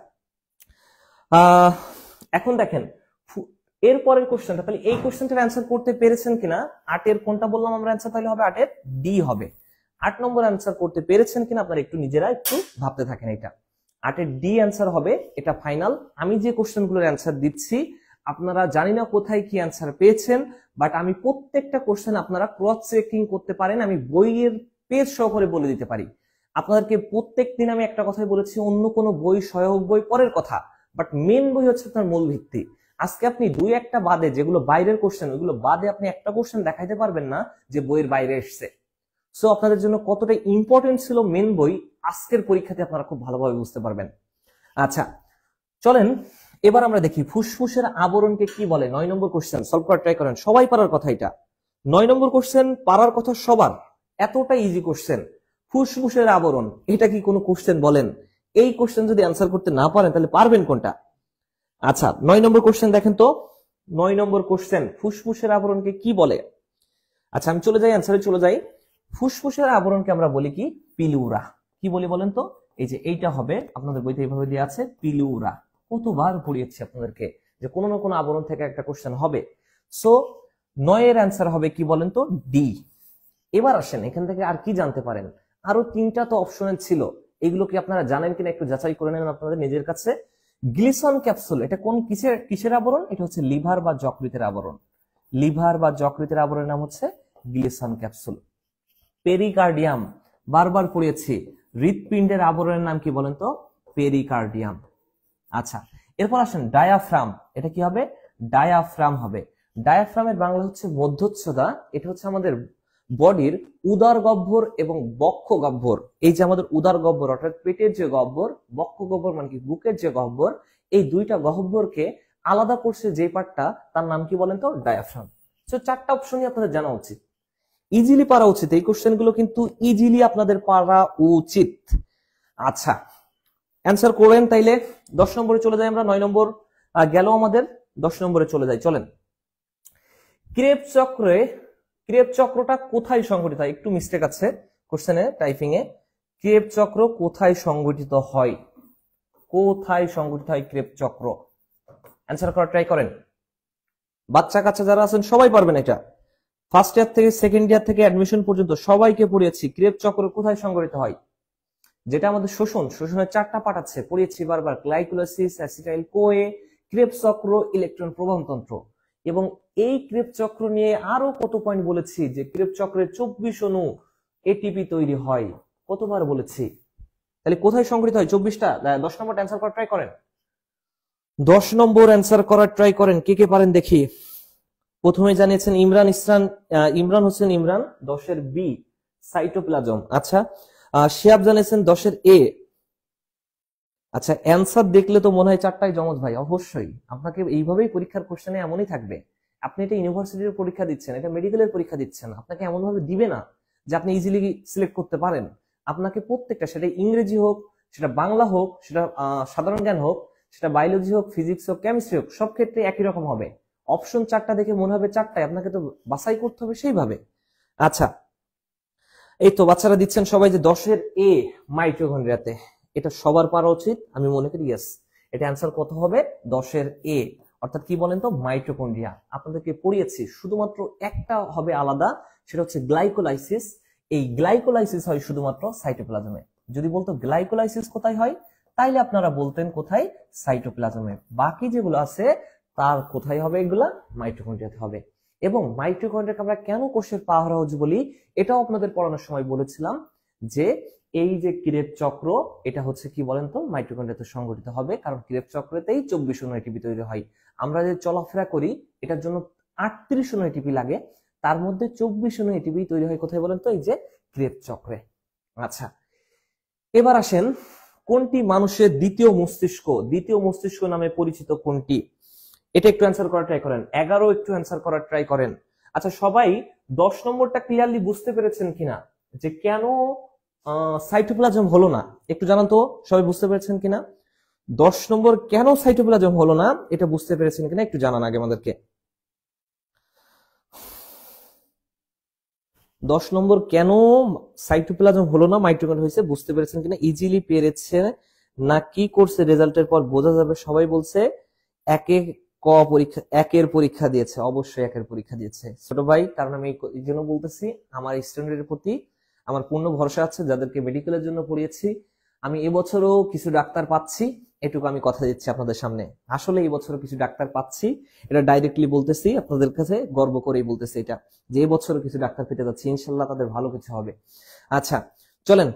এখন দেখেন এরপরের কোশ্চেনটা, তাহলে এই কোশ্চেনটার অ্যান্সার করতে পেরেছেন কিনা? 8 এর কোনটা বললাম আমরা অ্যান্সার, তাহলে হবে 8 এর ডি হবে। 8 নম্বর অ্যান্সার করতে পেরেছেন কিনা আপনারা একটু নিজেরা একটু ভাবতে থাকেন। এটা 8 এর ডি অ্যান্সার হবে, এটা ফাইনাল। আমি যে কোশ্চেনগুলোর অ্যান্সার দিচ্ছি আপনারা জানি না কোথায় কি অ্যান্সার পেয়েছেন, বাট আমি প্রত্যেকটা কোশ্চেন আপনারা ক্রস চেকিং করতে পারেন, আমি বইয়ের পেজ সহকারে বলে দিতে পারি আপনাদেরকে। প্রত্যেক দিন আমি একটা কথাই বলেছি, অন্য কোনো বই সহায়ক বই পরের কথা, বাট মেন বই হচ্ছে আপনার মূল ভিত্তি। আজকে আপনি দুই একটা বাদে, যেগুলো বাইরের কোশ্চেন ওইগুলো বাদে আপনি একটা কোশ্চেন দেখাইতে পারবেন না যে বইয়ের বাইরে এসছে। সো আপনাদের জন্য কতটা ইম্পর্টেন্ট ছিল মেন বই, আজকের পরীক্ষাতে আপনারা খুব ভালোভাবে বুঝতে পারবেন। আচ্ছা চলেন এবার আমরা দেখি ফুসফুসের আবরণকে কি বলে। 9 নম্বর কোশ্চেন সলভ করার ট্রাই করেন, সবাই পারার কথা এটা। 9 নম্বর কোশ্চেন পারার কথা সবার, এতটা ইজি কোশ্চেন। ফুসফুসের আবরণ, এটা কি কোনো কোশ্চেন বলেন? এই কোশ্চেন যদি অ্যান্সার করতে না পারেন তাহলে পারবেন কোনটা? আচ্ছা 9 নম্বর কোশ্চেন দেখেন তো, 9 নম্বর কোশ্চেন ফুসফুসের আবরণকে কি বলে? আচ্ছা আমি চলে যাই অ্যান্সারে চলে যাই। ফুসফুসের আবরণকে আমরা বলি কি? পিলুরা। কি বলি বলেন তো? এই যে এইটা হবে, আপনাদের বইতে এইভাবে দেওয়া আছে পিলুরা। কতবার পড়িয়েছি আপনাদেরকে যে কোনো না কোনো আবরণ থেকে একটা কোশ্চেন হবে। সো 9 এর অ্যান্সার হবে কি বলেন তো? ডি। এবার আসেন এখান থেকে আর কি জানতে পারেন, আরো 3টা তো অপশন ছিল, এগুলো কি আপনারা জানেন কিনা একটু যাচাই করে নেন আপনাদের নিজের কাছে। গ্লিসন ক্যাপসুল, এটা কোন কিসের আবরণ? এটা হচ্ছে লিভার বা যকৃতের আবরণ। লিভার বা যকৃতের আবরণের নাম হচ্ছে গ্লিসন ক্যাপসুল। পেরিকার্ডিয়াম, বারবার পড়িয়েছি, হৃৎপিণ্ডের আবরণের নাম কি বলেন তো? পেরিকার্ডিয়াম। আচ্ছা এরপর আসেন ডায়াফ্রাম, এটা কি হবে? ডায়াফ্রাম হবে। ডায়াফ্রামের বাংলা হচ্ছে মধ্যচ্ছদা। এটা হচ্ছে আমাদের বডির উদর গহ্বর এবং বক্ষ গহ্বর। এই যে আমাদের উদর গহ্বর অর্থাৎ পেটের যে গহ্বর, বক্ষ গহ্বর মানে কি বুকের যে গহ্বর, এই দুইটা গহ্বরকে আলাদা করছে যে পার্টটা, তার নাম কি বলেন তো? ডায়াফ্রাম। তো 4টা অপশনই আপনাদের জানা উচিত, ইজিলি পারা উচিত। এই কোশ্চেনগুলো কিন্তু ইজিলি আপনাদের পারা উচিত। আচ্ছা অ্যান্সার করেন তাইলে। 10 নম্বরে চলে যাই আমরা, 9 নম্বর গেল আমাদের, 10 নম্বরে চলে যাই চলেন। ক্রেব চক্রটা কোথায় সংঘটিত হয়? একটু মিস্টেক আছে কোশ্চেনে টাইপিং এ। ক্রেব চক্র কোথায় সংঘটিত হয়? কোথায় সংঘটিত হয় ক্রেব চক্র? অ্যান্সার করার ট্রাই করেন। বাচ্চা কাচ্চা যারা আছেন সবাই পারবেন এটা। ফার্স্ট ইয়ার থেকে সেকেন্ড ইয়ার থেকে অ্যাডমিশন পর্যন্ত সবাইকে পড়িয়েছি ক্রেব চক্র কোথায় সংঘটিত হয়। যেটা আমাদের শোষণের 4টা পার্ট আছে, পড়িয়েছি বারবার, গ্লাইকোলাইসিস, অ্যাসিটাইল কোয়ে, ক্রেব চক্র, ইলেকট্রন প্রবাহতন্ত্র। এবং এই ক্রেব চক্র নিয়ে আরো কত পয়েন্ট বলেছি যে ক্রেব চক্রে 24 অণু এটিপি তৈরি হয়, কতবার বলেছি। তাহলে কোথায় সংঘটিত হয় 24টা? 10 নম্বর অ্যান্সার করার ট্রাই করেন। 10 নম্বর অ্যান্সার করার ট্রাই করেন, কে কে পারেন দেখি। প্রথমে জানিয়েছেন ইমরান হোসেন ইমরান, 10 এর বি সাইটোপ্লাজম। আচ্ছা শিয়াব জানিয়েছেন 10 এর এ। আচ্ছা অ্যান্সার দেখলে তো মনে হয় 4টাই জমজ ভাই। অবশ্যই আপনাকে এইভাবেই পরীক্ষার কোশ্চেনে এমনই থাকবে। আপনি এটা ইউনিভার্সিটির পরীক্ষা দিচ্ছেন, এটা মেডিকেলের পরীক্ষা দিচ্ছেন, আপনাকে এমন ভাবে দিবে না যে আপনি ইজিলি সিলেক্ট করতে পারেন। আপনাকে প্রত্যেকটা, সেটা ইংরেজি হোক, সেটা বাংলা হোক, সেটা সাধারণ জ্ঞান হোক, সেটা বায়োলজি হোক, ফিজিক্স হোক, কেমিস্ট্রি হোক, সব ক্ষেত্রে একই রকম হবে। অপশন 4টা দেখে মনে হবে 4টাই, আপনাকে তো বাছাই করতে হবে সেইভাবে। আচ্ছা এই তো বাচ্চারা দিচ্ছেন সবাই যে 10 এর এ মাইটোকন্ড্রিয়াতে, এটা সবার পারা উচিত আমি মনে করি। ইয়েস, এটা অ্যান্সার কত হবে? 10 এর এ, অর্থাৎ কি বলেন তো? মাইটোকন্ড্রিয়া। আপনাদেরকে পড়িয়েছি, শুধুমাত্র একটা হবে আলাদা, সেটা হচ্ছে গ্লাইকোলাইসিস। এই গ্লাইকোলাইসিস হয় শুধুমাত্র সাইটোপ্লাজমে। যদি বলতো গ্লাইকোলাইসিস কোথায় হয়, তাইলে আপনারা বলতেন কোথায়? সাইটোপ্লাজমে। বাকি যেগুলো আছে তার কোথায় হবে? এগুলা মাইটোকন্ড্রিয়াতে হবে। এবং মাইটোকন্ড্রিয়াকে আমরা কেন কোষের পাওয়ার হাউস বলি এটাও আপনাদের পড়ানোর সময় বলেছিলাম যে এই যে ক্রেব চক্র এটা হচ্ছে কি বলেন তো মাইটোকন্ড্রিয়াতে সংঘটিত হবে, কারণ ক্রেব চক্রতেই 24 এটিপি তৈরি হয়। আমরা যে চলাফেরা করি এটার জন্য 38 এটিপি লাগে, তার মধ্যে 24 এটিপি তৈরি হয় কোথায় বলেন তো, এই যে ক্রেব চক্রে। আচ্ছা, এবার আসেন কোনটি মানুষের দ্বিতীয় মস্তিষ্ক নামে পরিচিত কোনটি? এটা একটু অ্যান্সার করার ট্রাই করেন। 11 একটু অ্যান্সার করার ট্রাই করেন। আচ্ছা, সবাই 10 নম্বরটা ক্লিয়ারলি বুঝতে পেরেছেন কিনা, যে কেন সাইটোপ্লাজম হলো না? একটু জানান তো সবাই বুঝতে পেরেছেন কিনা? 10 নম্বর কেন সাইটোপ্লাজম হলো না এটা বুঝতে পেরেছেন কিনা একটু জানান আগে আমাদেরকে। 10 নম্বর কেন সাইটোপ্লাজম হলো না, মাইটোকন্ড্রিয়া হয়েছে, বুঝতে পেরেছেন কিনা? ইজিলি পেরেছে না কি করছে রেজাল্টের পর বোঝা যাবে। সবাই বলছে একের পরীক্ষা দিয়েছে, অবশ্যই একের পরীক্ষা দিয়েছে ছোট ভাই। কারণ আমি এই জন্য বলতেছি, আমার স্টুডেন্টের প্রতি আমার পূর্ণ ভরসা আছে, যাদেরকে মেডিকেলের জন্য পড়িয়েছি। আমি এবছরও কিছু ডাক্তার পাচ্ছি, এটুকু আমি কথা দিচ্ছি আপনাদের সামনে। আসলে এই বছরও কিছু ডাক্তার পাচ্ছি, এটা ডাইরেক্টলি বলতেছি, আপনাদের কাছে গর্ব করেই বলতেছি এটা, যে এবছরও কিছু ডাক্তার পেতে যাচ্ছি, ইনশাল্লাহ তাদের ভালো কিছু হবে। আচ্ছা চলেন,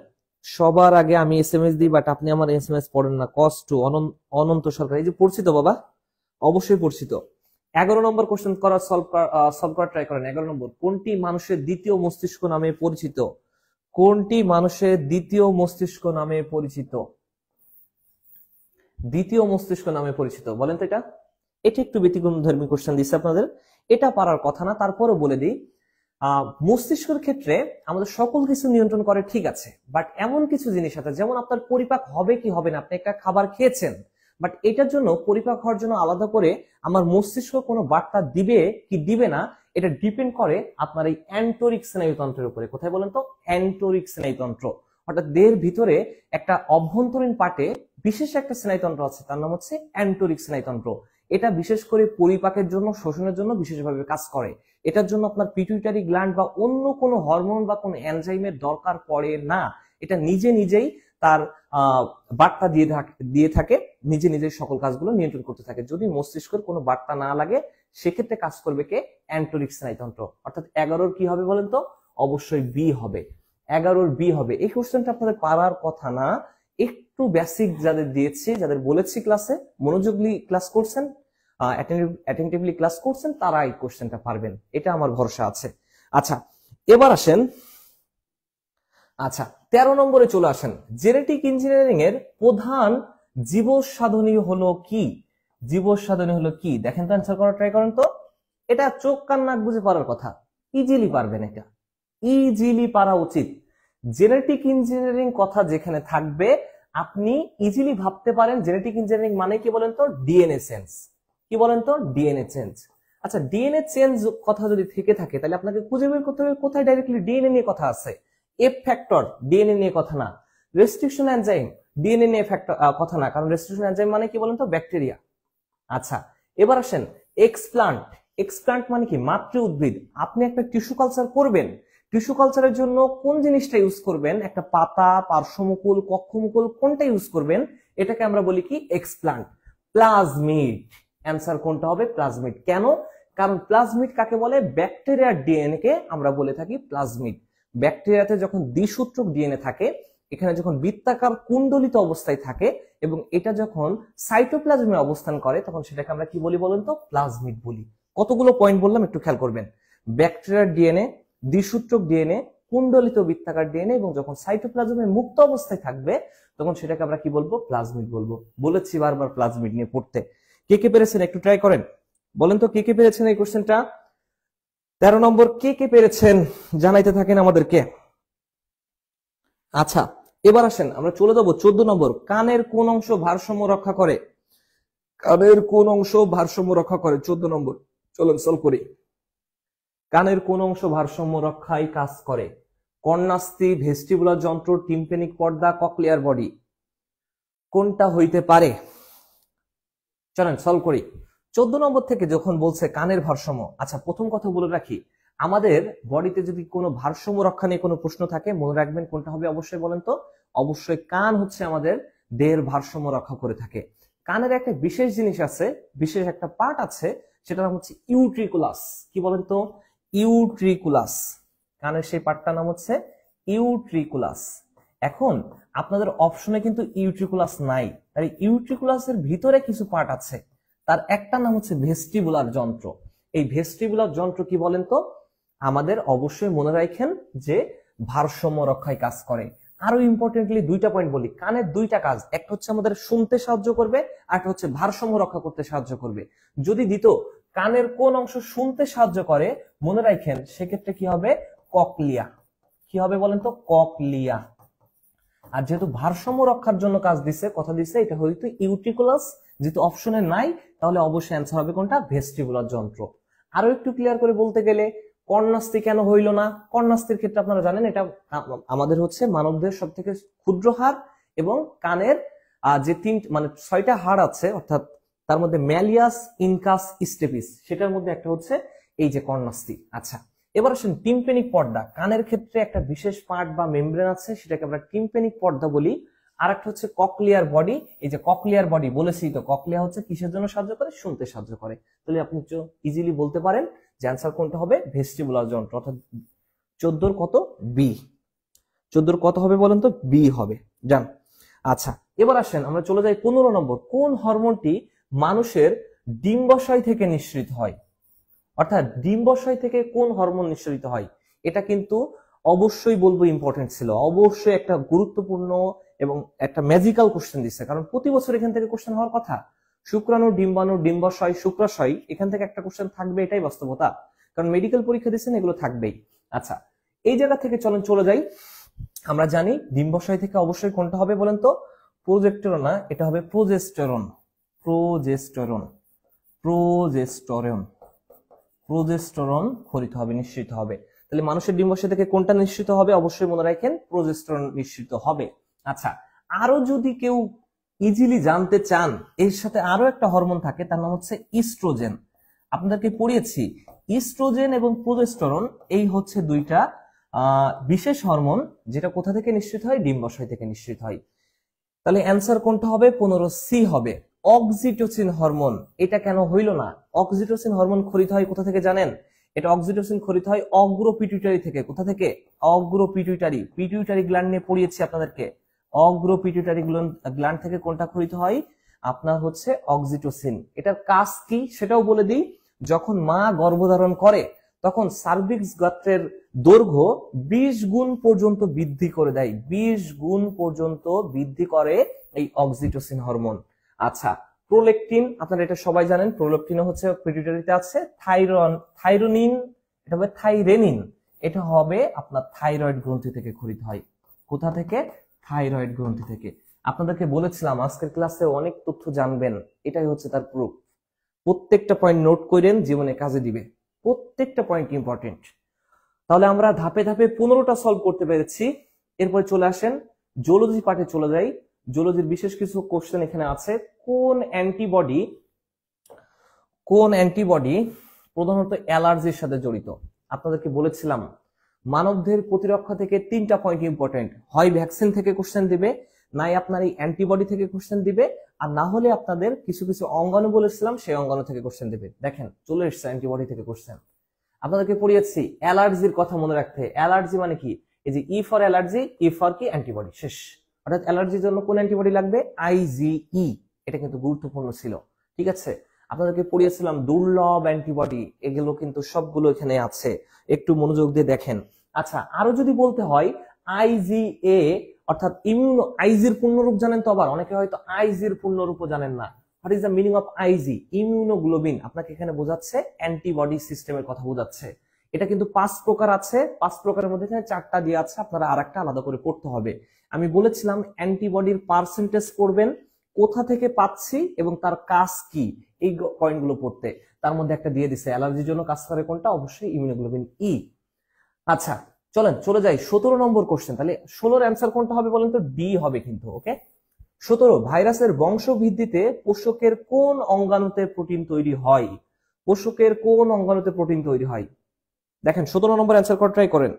সবার আগে আমি এসএমএস দিই, বাট আপনি আমার এসএমএস পড়েন না। কষ্ট অনন্ত সরকার, এই যে পড়ছি তো বাবা, অবশ্যই পড়ছি তো। 11 নম্বর কোশ্চেন সলভ করার ট্রাই করেন। 11 নম্বর, কোনটি মানুষের দ্বিতীয় মস্তিষ্ক নামে পরিচিত? কোনটি মানুষের দ্বিতীয় মস্তিষ্ক নামে পরিচিত? দ্বিতীয় মস্তিষ্ক নামে পরিচিত বলেন তো এটা। এটা একটু ব্যতিক্রমধর্মী কোশ্চেন দিচ্ছে আপনাদের, এটা পারার কথা না, তারপরে বলে দিই। মস্তিষ্কের ক্ষেত্রে আমাদের সকল কিছু নিয়ন্ত্রণ করে ঠিক আছে, বাট এমন কিছু জিনিস আছে, যেমন আপনার পরিপাক হবে কি হবে না, আপনি একটা খাবার খেয়েছেন, বাট এটার জন্য পরিপাক হওয়ার জন্য আলাদা করে আমার মস্তিষ্ক কোনো বার্তা দিবে কি দিবে না, এটা ডিপেন্ড করে আপনার এই অ্যান্টোরিক স্নায়ুতন্ত্রের উপরে। কোথায় বলেন তো? অ্যান্টোরিক স্নায়ুতন্ত্র, অর্থাৎ দেহের ভিতরে একটা অভ্যন্তরীণ পার্টে বিশেষ একটা স্নায়ুতন্ত্র আছে, তার নাম হচ্ছে অ্যান্টোরিক স্নায়ুতন্ত্র। এটা বিশেষ করে পরিপাকের জন্য, শোষণের জন্য বিশেষভাবে কাজ করে। এটার জন্য আপনার পিটুইটারি গ্ল্যান্ড বা অন্য কোনো হরমোন বা কোনো এনজাইমের দরকার পড়ে না, এটা নিজে নিজেই তার বার্তা দিয়ে থাকে, নিজে নিজেই সকল কাজগুলো নিয়ন্ত্রণ করতে থাকে। যদি মস্তিষ্কের কোনো বার্তা না লাগে, সেক্ষেত্রে কাজ করবে কে? অ্যান্টোরিক স্নায়ুতন্ত্র। অর্থাৎ 11 কি হবে বলেন তো? অবশ্যই বি হবে, 11 বি হবে। এই কোশ্চেনটা আপনাদের পারার কথা না, একটু বেসিক যাদের দিয়েছি, যাদের বলেছি ক্লাসে মনোযোগী ক্লাস করছেন, অ্যাটেন্টিভলি ক্লাস করছেন, তারা এই কোশ্চেনটা পারবেন, এটা আমার ভরসা আছে। আচ্ছা এবার আসেন, আচ্ছা 13 নম্বরে চলে আসেন। জেনেটিক ইঞ্জিনিয়ারিং এর প্রধান জীবসাধনী হলো কি? জীবসাধনী হলো কি? দেখেন তো, অ্যান্সার করার ট্রাই করেন তো। এটা চোখ কান নাক বুঝে পারার কথা, ইজিলি পারবেন, এটা ইজিলি পারা উচিত। জেনেটিক ইঞ্জিনিয়ারিং কথা যেখানে থাকবে, আপনি ইজিলি ভাবতে পারেন জেনেটিক ইঞ্জিনিয়ারিং মানে কি বলেন তো? DNA change. কি বলেন তো? DNA change. আচ্ছা, ডিএনএ চেঞ্জ কথা যদি থেকে থাকে, তাহলে আপনাকে খুঁজে বের করতে হবে কোথায় ডাইরেক্টলি ডিএনএ নিয়ে কথা আছে। এফ ফ্যাক্টর ডিএনএ নিয়ে কথা না, রেস্ট্রিকশন এনজাইম ডিএনএ নিয়ে কথা না, কারণ রেস্ট্রিকশন এনজাইম মানে কি বলেন তো? ব্যাকটেরিয়া। আচ্ছা এবার আসেন এক্সপ্লান্ট। এক্সপ্লান্ট মানে কি? মাতৃ উদ্ভিদ। আপনি একটা টিস্যু কালচার করবেন, টিস্যু কালচারের জন্য কোন জিনিসটা ইউজ করবেন? একটা পাতা, পার্শ্বমুকুল, কক্ষমুকুল, কোনটা ইউজ করবেন? এটাকে আমরা বলি কি? এক্সপ্লান্ট। প্লাজমিড, অ্যান্সার কোনটা হবে? প্লাজমিড। কেন? কারণ প্লাজমিড কাকে বলে? ব্যাকটেরিয়ার ডিএনএ কে আমরা বলে থাকি প্লাজমিড। ব্যাকটেরিয়াতে যখন দ্বিসূত্রক ডিএনএ থাকে, এখানে যখন বৃত্তাকার কুণ্ডলিত অবস্থায় থাকে এবং এটা যখন সাইটোপ্লাজমে অবস্থান করে, তখন সেটাকে আমরা কি বলি বলেন তো? প্লাজমিড বলি। কতগুলো পয়েন্ট বললাম একটু খেয়াল করবেন। ব্যাকটেরিয়ার ডিএনএ, দ্বিসূত্রক ডিএনএ, কুণ্ডলিত বৃত্তাকার ডিএনএ, এবং যখন সাইটোপ্লাজমে মুক্ত অবস্থায় থাকবে, তখন সেটাকে আমরা কি বলবো? প্লাজমিড বলবো। বলেছি বারবার প্লাজমিড নিয়ে পড়তে। কে কে পেরেছেন একটু ট্রাই করেন, বলেন তো কে কে পেরেছেন এই কোশ্চেনটা। 13 নম্বর কে কে পেরেছেন জানাইতে থাকেন আমাদেরকে। আচ্ছা এবার আসেন, আমরা চলে যাবো 14 নম্বর। কানের কোন অংশ ভারসাম্য রক্ষা করে? কানের কোন অংশ ভারসাম্য রক্ষা করে? 14 নম্বর, চলুন সলভ করি। কানের কোন অংশ ভারসাম্য রক্ষায় কাজ করে? কর্ণাস্থি, ভেস্টিবুলার যন্ত্র, টিম্প্যানিক পর্দা, ককলিয়ার বডি, কোনটা হইতে পারে? চলেন সলভ করি। 14 নম্বর থেকে যখন বলছে কানের ভারসাম্য, আচ্ছা প্রথম কথা বলে রাখি, আমাদের বডিতে যদি কোনো ভারসাম্য রক্ষা নিয়ে কোনো প্রশ্ন থাকে, মনে রাখবেন কোনটা হবে অবশ্যই বলেন তো? অবশ্যই কান হচ্ছে আমাদের দেহের ভারসাম্য রক্ষা করে থাকে। কানের একটা বিশেষ জিনিস আছে, বিশেষ একটা পার্ট আছে, সেটার নাম হচ্ছে ইউট্রিকুলাস। কি বলেন তো? ইউট্রিকুলাস। কানের সেই পার্টটার নাম হচ্ছে ইউট্রিকুলাস। এখন আপনাদের অপশনে কিন্তু ইউট্রিকুলাস নাই, তাই ইউট্রিকুলাসের ভিতরে কিছু পার্ট আছে, তার একটা নাম হচ্ছে ভেস্টিবুলার যন্ত্র। এই ভেস্টিবুলার যন্ত্র কি বলেন তো? আমাদের অবশ্যই মনে রাখেন যে ভারসাম্য রক্ষায় কাজ করে। আরো ইম্পর্টেন্টলি দুইটা পয়েন্ট বলি, কানের দুইটা কাজ, একটা হচ্ছে আমাদের শুনতে সাহায্য করবে, আর একটা হচ্ছে ভারসাম্য রক্ষা করতে সাহায্য করবে। যদি দিত কানের কোন অংশ শুনতে সাহায্য করে, মনে রাখেন সেক্ষেত্রে কি হবে? ককলিয়া। কি হবে বলেন তো? ককলিয়া। আর যেহেতু ভারসাম্য রক্ষার জন্য কাজ দিছে, কথা দিছে, এটা হয়তো ইউট্রিকুলাস, যেহেতু অপশনে নাই তাহলে অবশ্যই অ্যান্সার হবে কোনটা? ভেস্টিবুলার যন্ত্র। আরো একটু ক্লিয়ার করে বলতে গেলে কর্ণাস্থি কেন হইল না? কর্ণাস্থির ক্ষেত্রে আপনারা জানেন এটা আমাদের হচ্ছে মানবদের সব থেকে ক্ষুদ্র হাড়, এবং কানের যে মানে 6টা হাড় আছে, অর্থাৎ তার মধ্যে ম্যালিয়াস, ইনকাস, স্টেপিস, সেটার মধ্যে একটা হচ্ছে এই যে কর্ণাস্থি। আচ্ছা, এবার আসেন টিম্পেনিক পর্দা। কানের ক্ষেত্রে একটা বিশেষ পার্ট বা মেমব্রেন আছে, সেটাকে আমরা টিম্পেনিক পর্দা বলি। আর একটা হচ্ছে ককলিয়ার বডি। এই যে ককলিয়ার বডি বলেছি তো, ককলিয়া হচ্ছে কিসের জন্য সাহায্য করে? শুনতে সাহায্য করে। তাহলে আপনি ইজিলি বলতে পারেন যে অ্যান্সার কোনটা হবে? ভেস্টিবুলার যন্ত্র। অর্থাৎ 14 কত? বি। 14 কত হবে বলেন তো? বি হবে। জান। আচ্ছা, এবার আসেন আমরা চলে যাই 15 নম্বর। কোন হরমোনটি মানুষের ডিম্বাশয় থেকে নিঃসৃত হয়? অর্থাৎ ডিম্বাশয় থেকে কোন হরমোন নিঃসরিত হয়? এটা কিন্তু অবশ্যই বলবো ইম্পর্টেন্ট ছিল, অবশ্যই একটা গুরুত্বপূর্ণ এবং একটা ম্যাজিক্যাল কোশ্চেন দিচ্ছে, কারণ প্রতি বছর এখান থেকে কোশ্চেন হওয়ার কথা। শুক্রাণু, ডিম্বাণু, ডিম্বাশয়, শুক্রাশয়, এখান থেকে একটা কোশ্চেন থাকবে, এটাই বাস্তবতা, কারণ মেডিকেল পরীক্ষা দিচ্ছেন, এগুলো থাকবেই। আচ্ছা, এই জায়গা থেকে চলে যাই। আমরা জানি ডিম্বাশয় থেকে অবশ্যই কোনটা হবে বলেন তো? প্রোজেক্টেরন না, এটা হবে প্রোজেস্টেরন। প্রোজেস্টেরন, প্রোজেস্টেরন, প্রোজেস্টেরন খরিত হবে, নিঃসৃত হবে। তাহলে মানুষের ডিম্বাশয় থেকে কোনটা নিঃসৃত হবে? অবশ্যই মনে রাখেন প্রোজেস্টেরন নিঃসৃত হবে। আচ্ছা, আরো যদি কেউ ইজিলি জানতে চান, এর সাথে আরো একটা হরমোন থাকে, তার নাম হচ্ছে ইস্ট্রোজেন। আপনাদেরকে পড়িয়েছি ইস্ট্রোজেন এবং প্রোজেস্টেরন, এই হচ্ছে দুইটা বিশেষ হরমোন, যেটা কোথা থেকে নিঃসৃত হয়? ডিম্বাশয় থেকে নিঃসৃত হয়। তাহলে অ্যান্সার কোনটা হবে? 15 সি হবে, অক্সিটোসিন হরমোন। এটা কেন হইল না? অক্সিটোসিন হরমোন খরিত হয় কোথা থেকে জানেন? এটা অক্সিটোসিন খরিত হয় অগ্র পিটুইটারি থেকে। কোথা থেকে? অগ্র পিটুইটারি। পিটুইটারি গ্ল্যান্ড নিয়ে পড়িয়েছি আপনাদেরকে। অগ্র পিটুইটারি গ্ল্যান্ড থেকে কোনটা খরিত হয়? আপনার হচ্ছে অক্সিটোসিন। এটার কাজ কি সেটাও বলে দিই। যখন মা গর্ভধারণ করে তখন সার্ভিক্স গাত্রের দৈর্ঘ্য 20 গুণ পর্যন্ত বৃদ্ধি করে দেয়, 20 গুণ পর্যন্ত বৃদ্ধি করে এই অক্সিটোসিন হরমোন। আচ্ছা, প্রোলেকটিন, আপনারা এটা সবাই জানেন, প্রোলেকটিন হচ্ছে পিটুইটারিতে আছে। থাইরোনিন, এটা হবে থাইরেনিন, এটা হবে আপনার থাইরয়েড গ্রন্থি থেকে খরিত হয়। কোথা থেকে? থাইরয়েড গ্রন্থি থেকে। আপনাদেরকে বলেছিলাম আজকের ক্লাসে অনেক তথ্য জানবেন, এটাই হচ্ছে তার প্রুফ। প্রত্যেকটা পয়েন্ট নোট করেন, জীবনে কাজে দিবে, প্রত্যেকটা পয়েন্ট ইম্পর্টেন্ট। তাহলে আমরা ধাপে ধাপে 15টা সলভ করতে পেরেছি। এরপরে চলে আসেন জুলজি পার্টে চলে যাই। জুলজির বিশেষ কিছু কোশ্চেন এখানে আছে। কোন অ্যান্টিবডি প্রধানত অ্যালার্জির সাথে জড়িত? আপনাদেরকে বলেছিলাম মানবদের প্রতিরক্ষা থেকে 3টা পয়েন্ট ইম্পর্টেন্ট, হয় ভ্যাকসিন থেকে কোশ্চেন দিবে, নাই আপনার এই অ্যান্টিবডি থেকে কোশ্চেন দিবে, আর না হলে আপনাদের কিছু কিছু অঙ্গাণু বলেছিলাম সেই অঙ্গাণু থেকে কোশ্চেন দিবে। দেখেন চলে এসছে অ্যান্টিবডি থেকে কোশ্চেন। আপনাদেরকে পড়িয়েছি অ্যালার্জির কথা মনে রাখতে। অ্যালার্জি মানে কি? এই যে E for allergy, E for কি? অ্যান্টিবডি, শেষ। অর্থাৎ অ্যালার্জির জন্য কোন অ্যান্টিবডি লাগবে? আইজিই। এটা কিন্তু গুরুত্বপূর্ণ ছিল, ঠিক আছে? আপনাদেরকে পড়িয়েছিলাম দুর্লভ অ্যান্টিবডি, এগুলো কিন্তু সবগুলো এখানে আছে, একটু মনোযোগ দিয়ে দেখেন। আচ্ছা, আরো যদি বলতে হয় আইজিএ, অর্থাৎ ইমিউনো, আইজির পূর্ণরূপ জানেন তো? আবার অনেকে হয়তো আইজির পূর্ণরূপও জানেন না। What is the meaning of IG? Immunoglobulin. আপনাকে এখানে বোঝাচ্ছে অ্যান্টিবডি সিস্টেমের কথা বোঝাচ্ছে। এটা কিন্তু 5 প্রকার আছে, 5 প্রকারের মধ্যে এখানে 4টা দিয়ে আছে, আপনারা আরেকটা আলাদা করে পড়তে হবে। আমি বলেছিলাম অ্যান্টিবডির পার্সেন্টেজ পড়বেন, কোথা থেকে পাচ্ছি এবং তার কাজ কি, এই পয়েন্টগুলো পড়তে। তার মধ্যে একটা দিয়ে দিছে অ্যালার্জির জন্য কাজ করে কোনটা? অবশ্যই ইমিউনোগ্লোবিন ই। আচ্ছা, চলেন চলে যাই 17 নম্বর কোশ্চেন। তাহলে 16 অ্যান্সার কোনটা হবে বলেন তো? ডি হবে কিন্তু। ওকে, 17, ভাইরাসের বংশবৃদ্ধিতে পোষকের কোন অঙ্গাণুতে প্রোটিন তৈরি হয়? পোষকের কোন অঙ্গাণুতে প্রোটিন তৈরি হয়? দেখেন 17 নম্বর অ্যান্সার করা ট্রাই করেন।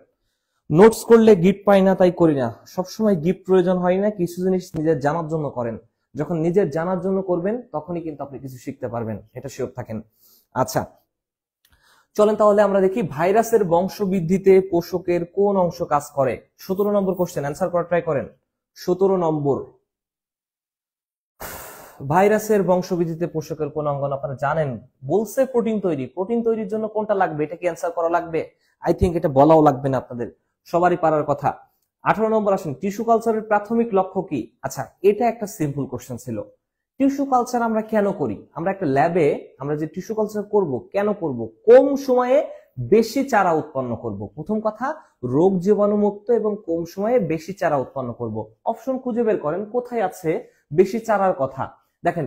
নোটস করলে গিফট পাই না তাই করি না, সবসময় গিফট প্রয়োজন হয় না, কিছু জিনিস নিজের জানার জন্য করেন। যখন নিজের জানার জন্য করবেন তখনই কিন্তু আপনি কিছু শিখতে পারবেন, এটা শিওর থাকেন। আচ্ছা চলেন তাহলে আমরা দেখি ভাইরাসের বংশবৃদ্ধিতে পোষকের কোন অংশ কাজ করে। 17 নম্বর কোশ্চেন, অ্যান্সার করা ট্রাই করেন। 17 নম্বর, ভাইরাসের বংশবৃদ্ধিতে পোষকের কোন অঙ্গ? আপনারা জানেন বলছে প্রোটিন তৈরি। প্রোটিন তৈরির জন্য কোনটা লাগবে, এটা কি অ্যান্সার করা লাগবে? আই থিঙ্ক এটা বলাও লাগবে না, আপনাদের সবারই পারার কথা। 18 নম্বর আসেন, টিস্যু কালচারের প্রাথমিক লক্ষ্য কি? আচ্ছা এটা একটা সিম্পল কোশ্চেন ছিল। টিস্যু কালচার আমরা কেন করি? আমরা একটা ল্যাবে আমরা যে টিস্যু কালচার করব, কেন করব? কম সময়ে বেশি চারা উৎপন্ন করব। প্রথম কথা, রোগ জীবাণু মুক্ত এবং কম সময়ে বেশি চারা উৎপন্ন করব। অপশন খুঁজে বের করেন কোথায় আছে বেশি চারার কথা। দেখেন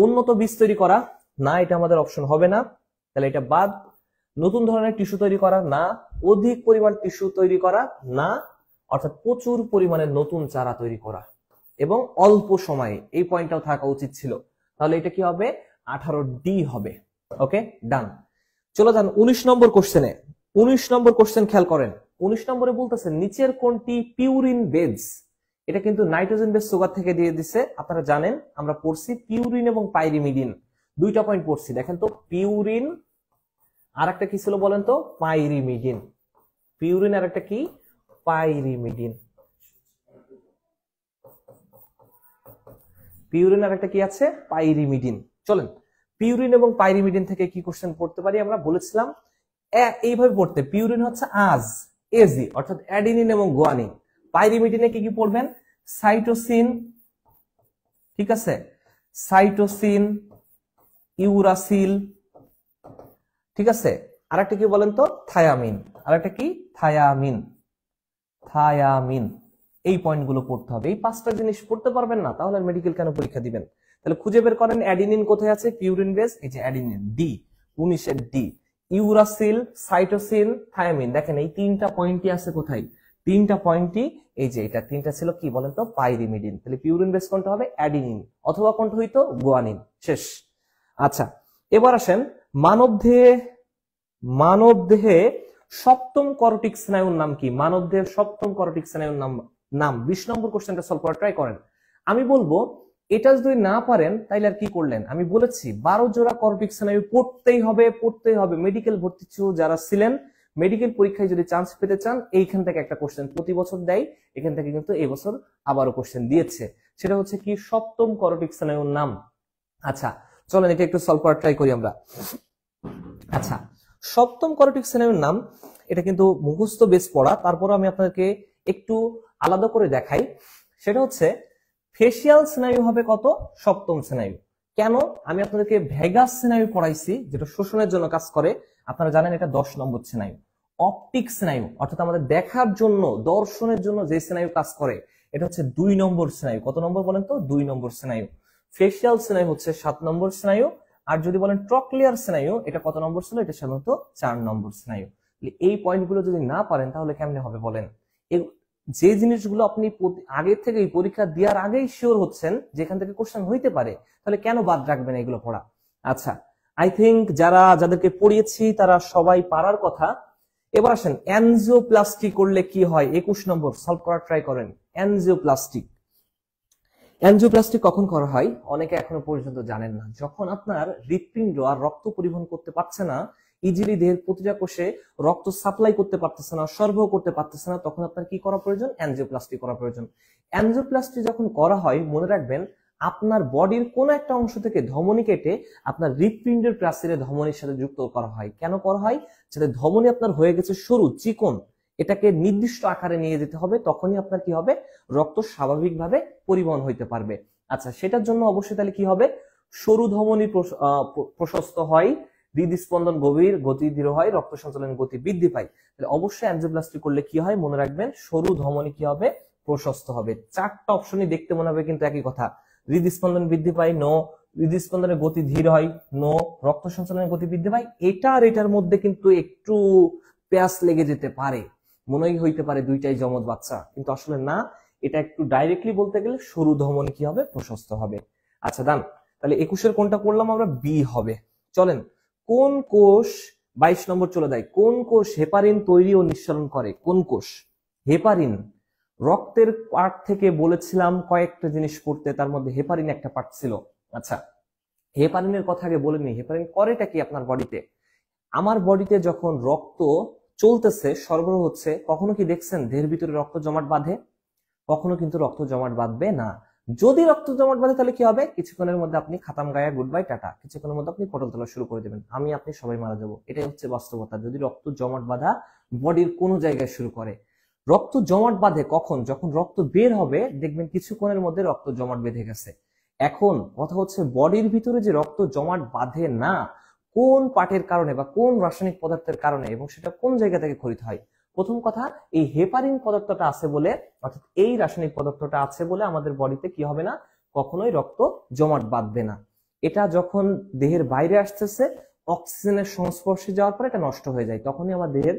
উন্নত বীজ তৈরি করা না, এটা আমাদের অপশন হবে না, তাহলে এটা বাদ। নতুন ধরনের টিস্যু তৈরি করা না, অধিক পরিমাণ টিস্যু তৈরি করা না, অর্থাৎ প্রচুর পরিমাণে নতুন চারা তৈরি করা এবং অল্প সময়ে, এই পয়েন্টটাও থাকা উচিত ছিল। তাহলে এটা কি হবে? 18D হবে। ওকে ডান। চলো যান 19 নম্বর কোশ্চেনে। 19 নম্বর কোশ্চেন খেয়াল করেন। 19 নম্বরে বলতেছে নিচের কোনটি পিউরিন বেজ? এটা কিন্তু নাইট্রোজেন বেস সুগার থেকে দিয়ে দিছে। আপনারা জানেন আমরা পড়ছি পিউরিন এবং পাইরিমিডিন, দুইটা পয়েন্ট পড়ছি। দেখেন তো পিউরিন আর একটা কি ছিল বলেন তো? পাইরিমিডিন। পিউরিন আর একটা কি? পাইরিমিডিন। পিউরিন আর একটা কি আছে? পাইরিমিডিন। চলেন পিউরিন এবং পাইরিমিডিন থেকে কি কোশ্চেন পড়তে পারি? আমরা বলেছিলাম এইভাবে পড়তে, পিউরিন হচ্ছে এজি অর্থাৎ অ্যাডিনিন এবং গুয়ানিন। পাইরিমিডিনে কি কি পড়বেন? সাইটোসিন, ঠিক আছে, সাইটোসিন, ইউরাসিল, ঠিক আছে, আরেকটা কি বলেন তো? থায়ামিন। আরেকটা কি? থায়ামিন। থায়ামিন। এই পয়েন্টগুলো পড়তে হবে। এই 5টা জিনিস পড়তে পারবেন না তাহলে মেডিকেল কেন পরীক্ষা দিবেন? তাহলে খুঁজে বের করেন অ্যাডিনিন কোথায় আছে। পিউরিন বেস, এই যে adenine, D, 19 D. Uracil, cytosine, thymine. দেখেন এই 3টা পয়েন্টই আছে কোথায়? 3টা পয়েন্টই এই যে এটা 3টা ছিল কি বলেন তো? পাইরিমিডিন। তাহলে পিউরিন বেস কোনটা হবে? অ্যাডিনিন, অথবা কোনটা হইতো? গুয়ানিন। শেষ। আচ্ছা এবার আসেন মানব দেহে সপ্তম করটিক স্নায়ুর নাম কি? মানব দেহের সপ্তম করটিক স্নায়ুর নাম 20 নম্বর কোশ্চেনটা সলভ করা ট্রাই করেন। আমি বলবো এটা যদি না পারেন তাইলে আর কি করলেন? আমি বলেছি 12 জোড়া করটিক স্নায়ু পড়তেই হবে। মেডিকেল ভর্তি যারা ছিলেন, মেডিকেল পরীক্ষায় যদি চান্স পেতে চান, এইখান থেকে একটা কোশ্চেন প্রতি বছর দেয়। এখান থেকে কিন্তু এই বছর আবারও কোশ্চেন দিয়েছে। সেটা হচ্ছে কি? সপ্তম করটিক স্নায়ুর নাম। আচ্ছা চলেন এটা একটু সলভ করা ট্রাই করি আমরা। আচ্ছা সপ্তম করটিক স্নায়ুর নাম, এটা কিন্তু মুখস্থ বেস পড়া, তারপর আমি আপনাদেরকে একটু আলাদা করে দেখাই। সেটা হচ্ছে ফেসিয়াল স্নায়ু হবে কত? সপ্তম স্নায়ু। কেন? আমি আপনাদেরকে ভেগাস স্নায়ু পড়াইছি যেটা শোষণের জন্য কাজ করে, আপনারা জানেন এটা 10 নম্বর স্নায়ু। অপটিক স্নায়ু অর্থাৎ আমাদের দেখার জন্য, দর্শনের জন্য যে স্নায়ু কাজ করে, এটা হচ্ছে 2 নম্বর স্নায়ু। কত নম্বর বলেন তো? 2 নম্বর স্নায়ু। ফেসিয়াল স্নায়ু হচ্ছে 7 নম্বর স্নায়ু। আর যদি বলেন ট্রক্লিয়ার স্নায়ু, এটা কত নম্বর ছিল? এটা সাধারণত 4 নম্বর স্নায়ু। এই পয়েন্টগুলো যদি না পারেন তাহলে কেমনে হবে বলেন? যে জিনিসগুলো আপনি আগে থেকেই পরীক্ষা দেওয়ার আগেই শিওর হচ্ছেন যেখান থেকে কোশ্চেন হইতে পারে, তাহলে কেন বাদ রাখবেন এগুলো পড়া? আচ্ছা আই থিঙ্ক যাদেরকে পড়িয়েছি তারা সবাই পারার কথা। এবার আসেন অ্যানজিওপ্লাস্টি করলে কি হয়? 21 নম্বর সলভ করার ট্রাই করেন। অ্যানজিওপ্লাস্টি কখন করা হয়? অনেকে এখনো পর্যন্ত জানেন না। যখন আপনার হৃৎপিণ্ড আর রক্ত পরিবহন করতে পারছে না, ইজিলি দেহের প্রতিটা কোষে রক্ত সাপ্লাই করতে পারতেছে না, সরবরাহ করতে পারতেছে না, তখন আপনার কি করা প্রয়োজন? অ্যানজিওপ্লাস্টি করা প্রয়োজন। অ্যানজিওপ্লাস্টি যখন করা হয়, মনে রাখবেন আপনার বডির কোন একটা অংশ থেকে ধমনী কেটে আপনার হৃৎপিণ্ডের প্রাচীরে ধমনীর সাথে যুক্ত করা হয়। কেন করা হয়? যাতে ধমনী আপনার হয়ে গেছে সরু, চিকন, এটাকে নির্দিষ্ট আকারে নিয়ে যেতে হবে, তখনই আপনার কি হবে? রক্ত স্বাভাবিকভাবে পরিবহন হইতে পারবে। আচ্ছা সেটার জন্য অবশ্যই তাহলে কি হবে? সরু ধমনী প্রশস্ত হয়, হৃদস্পন্দন গভীর, গতি ধীর হয়, রক্ত সঞ্চালনের গতি বৃদ্ধি পায়। তাহলে অবশ্যই অ্যানজিওপ্লাস্টি করলে কি হয়? মনে রাখবেন সরু ধমনী কি হবে? প্রশস্ত হবে। 4টা অপশনই দেখতে মনে হবে কিন্তু একই কথা। হৃদস্পন্দন বৃদ্ধি পায়, নো। হৃদস্পন্দনের গতি ধীর হয়, নো। রক্ত সঞ্চালনের গতি বৃদ্ধি পায়, এটা আর এটার মধ্যে কিন্তু একটু প্যাস লেগে যেতে পারে, মনেই হইতে পারে দুইটাই জমজ বাচ্চা, কিন্তু আসলে না। এটা একটু ডাইরেক্টলি বলতে গেলে সরু ধমনী কি হবে? প্রশস্ত হবে। আচ্ছা ডান। তাহলে 21-এর কোনটা করলাম আমরা? বি হবে। চলেন কোন কোষ 22 নম্বর চলে যায়। কোন কোষ হেপারিন তৈরি ও নিঃসরণ করে? কোন কোষ? হেপারিন রক্তের পার্ট থেকে বলেছিলাম কয়েকটা জিনিস পড়তে, তার মধ্যে হেপারিন একটা পার্ট ছিল। আচ্ছা, হেপারিনের কথা আগে বলে নিই। হেপারিন করেটা কি আপনার বডিতে? আমার বডিতে যখন রক্ত চলতেছে, সরবরাহ হচ্ছে, কখনো কি দেখছেন দেহের ভিতরে রক্ত জমাট বাঁধে? কখনো কিন্তু রক্ত জমাট বাঁধবে না। যদি রক্ত জমাট বাঁধে তাহলে কি হবে? কিছুক্ষণের মধ্যে আপনি খাতাম গায়া, গুড বাই টাটা, কিছুক্ষণের মধ্যে আপনি পটল তোলা শুরু করে দেবেন, আমি আপনি সবাই মারা যাবো। এটাই হচ্ছে বাস্তবতা। যদি রক্ত জমাট বাঁধা বডির কোনো জায়গায় শুরু করে, রক্ত জমাট বাঁধে কখন? যখন রক্ত বের হবে দেখবেন কিছুক্ষণের মধ্যে রক্ত জমাট বেঁধে গেছে। এখন কথা হচ্ছে বডির ভিতরে যে রক্ত জমাট বাঁধে না, কোন পার্টের কারণে বা কোন রাসায়নিক পদার্থের কারণে, এবং সেটা কোন জায়গা থেকে খরিত হয়? প্রথম কথা, এই হেপারিন পদার্থটা আছে বলে, অর্থাৎ এই রাসায়নিক পদার্থটা আছে বলে আমাদের বডিতে কি হবে না? কখনোই রক্ত জমাট বাঁধবে না। এটা যখন দেহের বাইরে আসতেছে, অক্সিজেনের সংস্পর্শে যাওয়ার পর এটা নষ্ট হয়ে যায়, তখনই আমার দেহের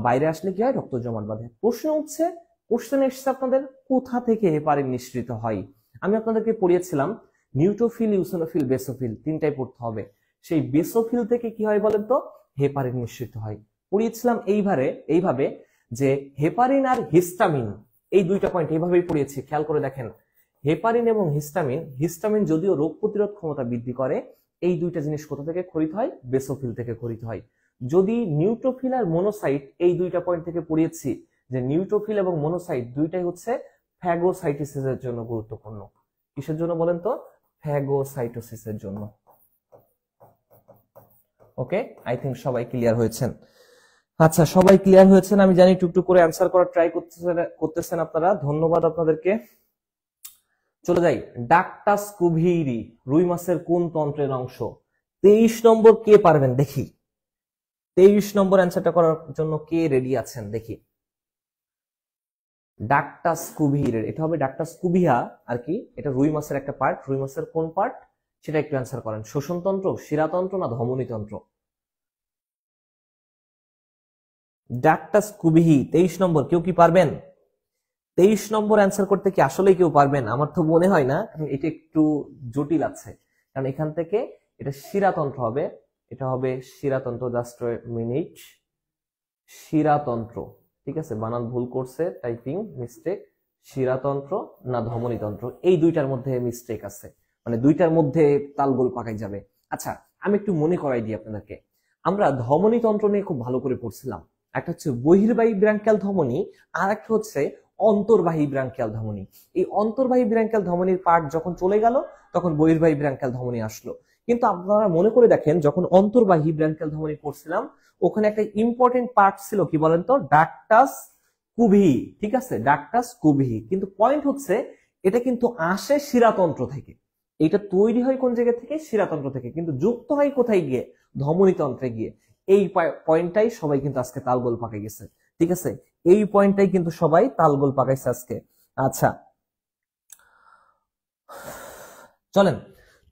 বাইরে আসলে কি হয়? রক্ত জমাট বাঁধে। প্রশ্ন হচ্ছে, কোশ্চেন এসেছে আপনাদের, কোথা থেকে হেপারিন নিঃসৃত হয়? আমি আপনাদেরকে পড়িয়েছিলাম নিউট্রোফিল, ইউসিনোফিল, বেসোফিল, তিনটাই পড়তে হবে। সেই বেসোফিল থেকে কি হয় বলেন তো? হেপারিন নিঃসৃত হয়। পড়িয়েছিলাম এইভাবে যে হেপারিন আর হিস্টামিন, এই দুইটা পয়েন্ট এইভাবেই পড়িয়েছি, খেয়াল করে দেখেন। হেপারিন এবং হিস্টামিন যদিও রোগ প্রতিরোধ ক্ষমতা বৃদ্ধি করে, এই দুইটা জিনিস কোথা থেকে খরিত হয়? বেসোফিল থেকে খরিত হয়। যদি নিউট্রোফিল আর মোনোসাইট, এই দুইটা পয়েন্ট থেকে পড়িয়েছি যে নিউট্রোফিল এবং মোনোসাইট দুইটাই হচ্ছে ফ্যাগোসাইটোসিসের জন্য গুরুত্বপূর্ণ। কিসের জন্য বলেন তো? ফ্যাগোসাইটোসিসের জন্য। ওকে, আই থিঙ্ক সবাই ক্লিয়ার হয়েছেন। আচ্ছা, সবাই ক্লিয়ার হয়েছেন আমি জানি। টুকটুক করে অ্যান্সার করার ট্রাই করতেছেন আপনারা, ধন্যবাদ আপনাদেরকে। চলে যাই, ডাকটাস কুভিরি রুই মাছের কোন তন্ত্রের অংশ? 23 নম্বর কে পারবেন দেখি? 23 নম্বর অ্যান্সারটা করার জন্য কে রেডি আছেন দেখি? ডাকটাস কুভির, এটা হবে ডাকটাস কুভিয়া আর কি। এটা রুই মাছের একটা পার্ট। রুই মাছের কোন পার্ট সেটা একটু অ্যান্সার করেন। শোষণতন্ত্র, শিরাতন্ত্র, না ধমনীতন্ত্র? ডাকটাস কুভিহি 23 নম্বর, কেউ কি পারবেন? 23 নম্বর অ্যান্সার করতে কি আসলে কেউ পারবেন? আমার তো মনে হয় না, কারণ এটা একটু জটিল আছে। কারণ এখান থেকে এটা শিরাতন্ত্র হবে, এটা হবে শিরাতন্ত্র। জাস্ট মিনিট, শিরাতন্ত্র, ঠিক আছে, বানান ভুল করছে, টাইপিং মিস্টেক। শিরাতন্ত্র না ধমনীতন্ত্র, এই দুইটার মধ্যে মিস্টেক আছে, মানে দুইটার মধ্যে তালগোল পাকাই যাবে। আচ্ছা, আমি একটু মনে করাই দিই আপনাদেরকে। আমরা ধমনীতন্ত্র নিয়ে খুব ভালো করে পড়ছিলাম। একটা হচ্ছে বহির্বাহী ব্রাঙ্কিয়াল ধমনী, আর একটা হচ্ছে অন্তর্বাহী ব্রাঙ্কিয়াল ধমনী। এই অন্তর্বাহী ব্রাঙ্কিয়াল ধমনীর পার্ট যখন চলে গেল, তখন বহির্বাহী ব্রাঙ্কিয়াল ধমনী আসলো। কিন্তু আপনারা মনে করে দেখেন, যখন অন্তর্বাহী ব্রাঙ্কিয়াল ধমনী পড়ছিলাম, ওখানে একটা ইম্পর্টেন্ট পার্ট ছিল, কি বলেন তো? ডাকটাস কুভিহি, ঠিক আছে, ডাকটাস কুভিহি। কিন্তু পয়েন্ট হচ্ছে, এটা কিন্তু আসে শিরাতন্ত্র থেকে। এটা তৈরি হয় কোন জায়গা থেকে? শিরাতন্ত্র থেকে। কিন্তু যুক্ত হয় কোথায় গিয়ে? ধমনীতন্ত্রে গিয়ে। এই পয়েন্টটাই সবাই কিন্তু আজকে তালগোল পাকাই গেছে, ঠিক আছে, এই পয়েন্টটাই কিন্তু সবাই তালগোল পাকাইছে আজকে। আচ্ছা, চলেন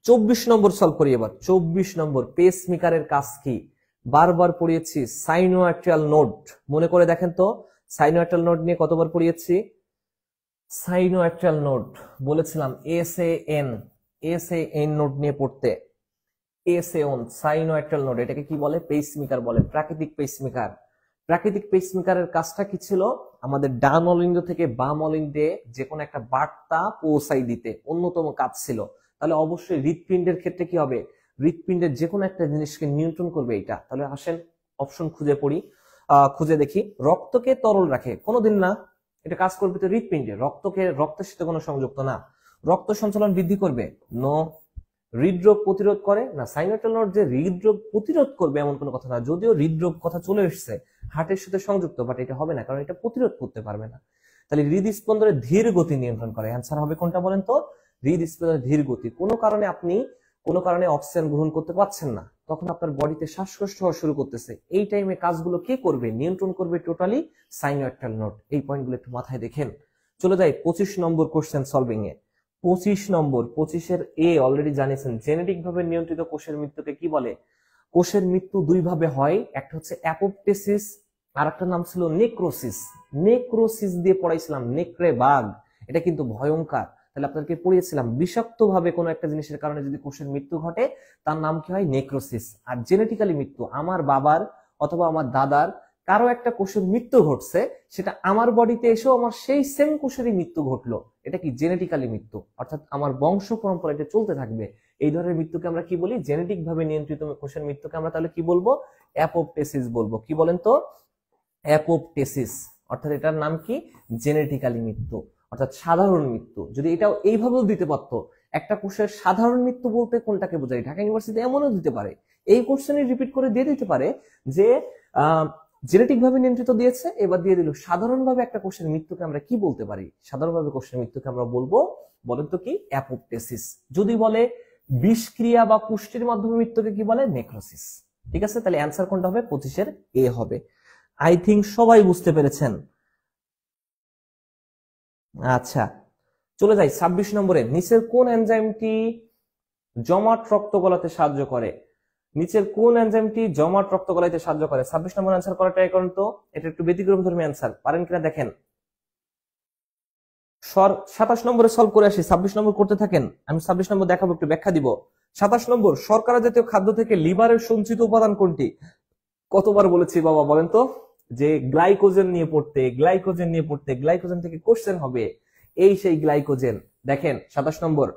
24 নম্বর সলভ করি এবার। 24 নম্বর, পেসমেকারের কাজ কি? বারবার পড়িয়েছি সাইনোয়াট্রিয়াল নোড, মনে করে দেখেন তো। সাইনোয়াট্রিয়াল নোড নিয়ে কতবার পড়িয়েছি? সাইনোয়াট্রিয়াল নোড বলেছিলাম এসএএন নোড নিয়ে পড়তে। এসএওন, সাইনোয়াট্রিয়াল নোড, এটাকে কি বলে? পেসমেকার বলে, প্রাকৃতিক পেসমেকার। প্রাকৃতিক পেসমেকারের কাজটা কি ছিল? আমাদের ডান অলিন্দ থেকে বাম অলিন্দে যে কোনো একটা বার্তা পৌঁছাই দিতে অন্যতম কাজ ছিল। তাহলে অবশ্যই হৃৎপিণ্ডের ক্ষেত্রে কি হবে? হৃৎপিণ্ডের যে কোনো একটা জিনিসকে নিয়ন্ত্রণ করবে এটা। তাহলে আসেন অপশন খুঁজে পড়ি, খুঁজে দেখি। রক্তকে তরল রাখে, কোনোদিন না। এটা কাজ করবে তো হৃৎপিণ্ডে। রক্তের সাথে কোনো সংযুক্ত না। রক্ত সঞ্চালন বৃদ্ধি করবে, নো। হৃদরোগ প্রতিরোধ করে না। সাইনোয়াট্রিয়াল নোড যে হৃদরোগ প্রতিরোধ করবে এমন কোনো কথা না, যদিও হৃদরোগ কথা চলে এসেছে, হার্টের সাথে সংযুক্ত, বাট এটা হবে না, কারণ এটা প্রতিরোধ করতে পারবে না। তাহলে হৃদস্পন্দনের ধীর গতি নিয়ন্ত্রণ করে। অ্যান্সার হবে কোনটা বলেন তো? হৃদস্পন্দনের ধীর গতি। কোনো কারণে অক্সিজেন গ্রহণ করতে পারছেন না, তখন আপনার বডিতে শ্বাসকষ্ট হওয়া শুরু করতেছে, এই টাইমে কাজগুলো কে করবে? নিয়ন্ত্রণ করবে টোটালি সাইনোয়াট্রিয়াল নোড। এই পয়েন্টগুলো একটু মাথায় দেখেন। চলে যাই 25 নম্বর কোশ্চেন সলভিং এ। 25 নম্বর, 25-এর এ অলরেডি জানিয়েছেন। জেনেটিক ভাবে নিয়ন্ত্রিত কোষের মৃত্যুকে কি বলে? কোষের মৃত্যু দুই ভাবে হয়, একটা হচ্ছে অ্যাপোপ্টোসিস, আর একটা নাম ছিল নেক্রোসিস। নেক্রোসিস দিয়ে পড়াইছিলাম, নেক্রে বাঘ, এটা কিন্তু ভয়ঙ্কর। তাহলে আপনাদেরকে পড়িয়েছিলাম বিষাক্ত ভাবে কোনো একটা জিনিসের কারণে যদি কোষের মৃত্যু ঘটে, তার নাম কি হয়? নেক্রোসিস। আর জেনেটিক্যালি মৃত্যু, আমার বাবার অথবা আমার দাদার কারো একটা কোষের মৃত্যু ঘটছে, সেটা আমার বডিতে এসেও আমার সেই সেম কোষেরই মৃত্যু ঘটলো, এটা কি জেনেটিক্যালি মৃত্যু, অর্থাৎ আমার বংশ পরম্পরা এটা চলতে থাকবে। এই ধরনের মৃত্যুকে আমরা কি বলি? জেনেটিক ভাবে নিয়ন্ত্রিত কোষের মৃত্যুকে আমরা তাহলে কি বলবো? অ্যাপোপ্টেসিস বলবো। কি বলেন তো? অ্যাপোপ্টেসিস। অর্থাৎ এটার নাম কি? জেনেটিক্যালি মৃত্যু, অর্থাৎ সাধারণ মৃত্যু। যদি এটাও এইভাবেও দিতে পারতো, একটা কোষের সাধারণ মৃত্যু বলতে কোনটাকে বোঝায়, ঢাকা ইউনিভার্সিটি এমনও দিতে পারে, এই কোশ্চেনই রিপিট করে দিয়ে দিতে পারে যে জেনেটিক ভাবে নিয়ন্ত্রিত দিয়েছে, এবার দিয়ে দিল সাধারণভাবে একটা কোষের মৃত্যুকে আমরা কি বলতে পারি? সাধারণভাবে কোষের মৃত্যুকে আমরা বলবো, বলেন তো কি? অ্যাপোপ্টেসিস। যদি বলে বিষক্রিয়া বা পুষ্টির মাধ্যমে মৃত্যুকে কি বলে? নেক্রোসিস। ঠিক আছে, তাহলে অ্যান্সার কোনটা হবে? 25-এর এ হবে। আই থিঙ্ক সবাই বুঝতে পেরেছেন। আচ্ছা, চলে যাই 26 নম্বরে। নিচের কোন এনজাইমটি জমাট রক্ত গলাতে সাহায্য করে? নিচের কোন এনজাইমটি জমাট রক্ত গলাতে সাহায্য করে? 26 নম্বর অ্যান্সার করার ট্রাই করুন তো। এটা একটু ব্যতিক্রমধর্মী অ্যান্সার, পারেন কিনা দেখেন। 27 নম্বরে সলভ করে আসি, 26 নম্বর করতে থাকেন, আমি 26 নম্বর দেখাবো, একটু ব্যাখ্যা দিব। 27 নম্বর, শর্করা জাতীয় খাদ্য থেকে লিভারের সঞ্চিত উপাদান কোনটি? কতবার বলেছি বাবা বলেন তো যে গ্লাইকোজেন নিয়ে পড়তে, গ্লাইকোজেন নিয়ে পড়তে, গ্লাইকোজেন থেকে কোশ্চেন হবে। এই সেই গ্লাইকোজেন। দেখেন 27 নম্বর,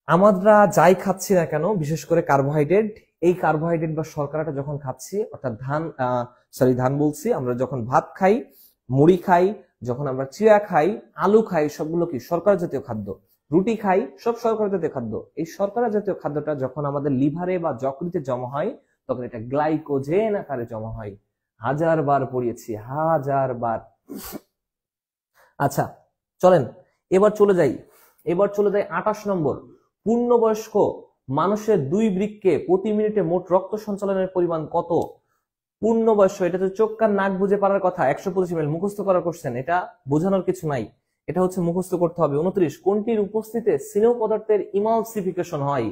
আমরা যাই খাচ্ছি না কেন, বিশেষ করে কার্বোহাইড্রেট, এই কার্বোহাইড্রেট বা শর্করাটা যখন খাচ্ছি, অর্থাৎ ধান বলছি, আমরা যখন ভাত খাই, মুড়ি খাই, যখন আমরা চিড়া খাই, আলু খাই, সবগুলো কি শর্করা জাতীয় খাদ্য। রুটি খাই, সব শর্করা জাতীয় খাদ্য। এই শর্করা জাতীয় খাদ্যটা যখন আমাদের লিভারে বা যকৃতে জমা হয়, তখন এটা গ্লাইকোজেন আকারে জমা হয়। 1000 বার পড়িয়েছি, 1000 বার। আচ্ছা চলেন এবার চলে যাই 28 নম্বর। পূর্ণবয়স্ক মানুষের 2 বৃক্কে প্রতি মিনিটে মোট রক্ত সঞ্চালনের পরিমাণ কত? পূর্ণবয়স্ক, এটা তো চোখ কান নাক বুঝে পারার কথা। 125 ml মুখস্থ করার কোশ্চেন, এটা বোঝানোর কিছু নাই, এটা হচ্ছে মুখস্থ করতে হবে। 29, কোনটির উপস্থিতিতে স্নেহ পদার্থের ইমালসিফিকেশন হয়?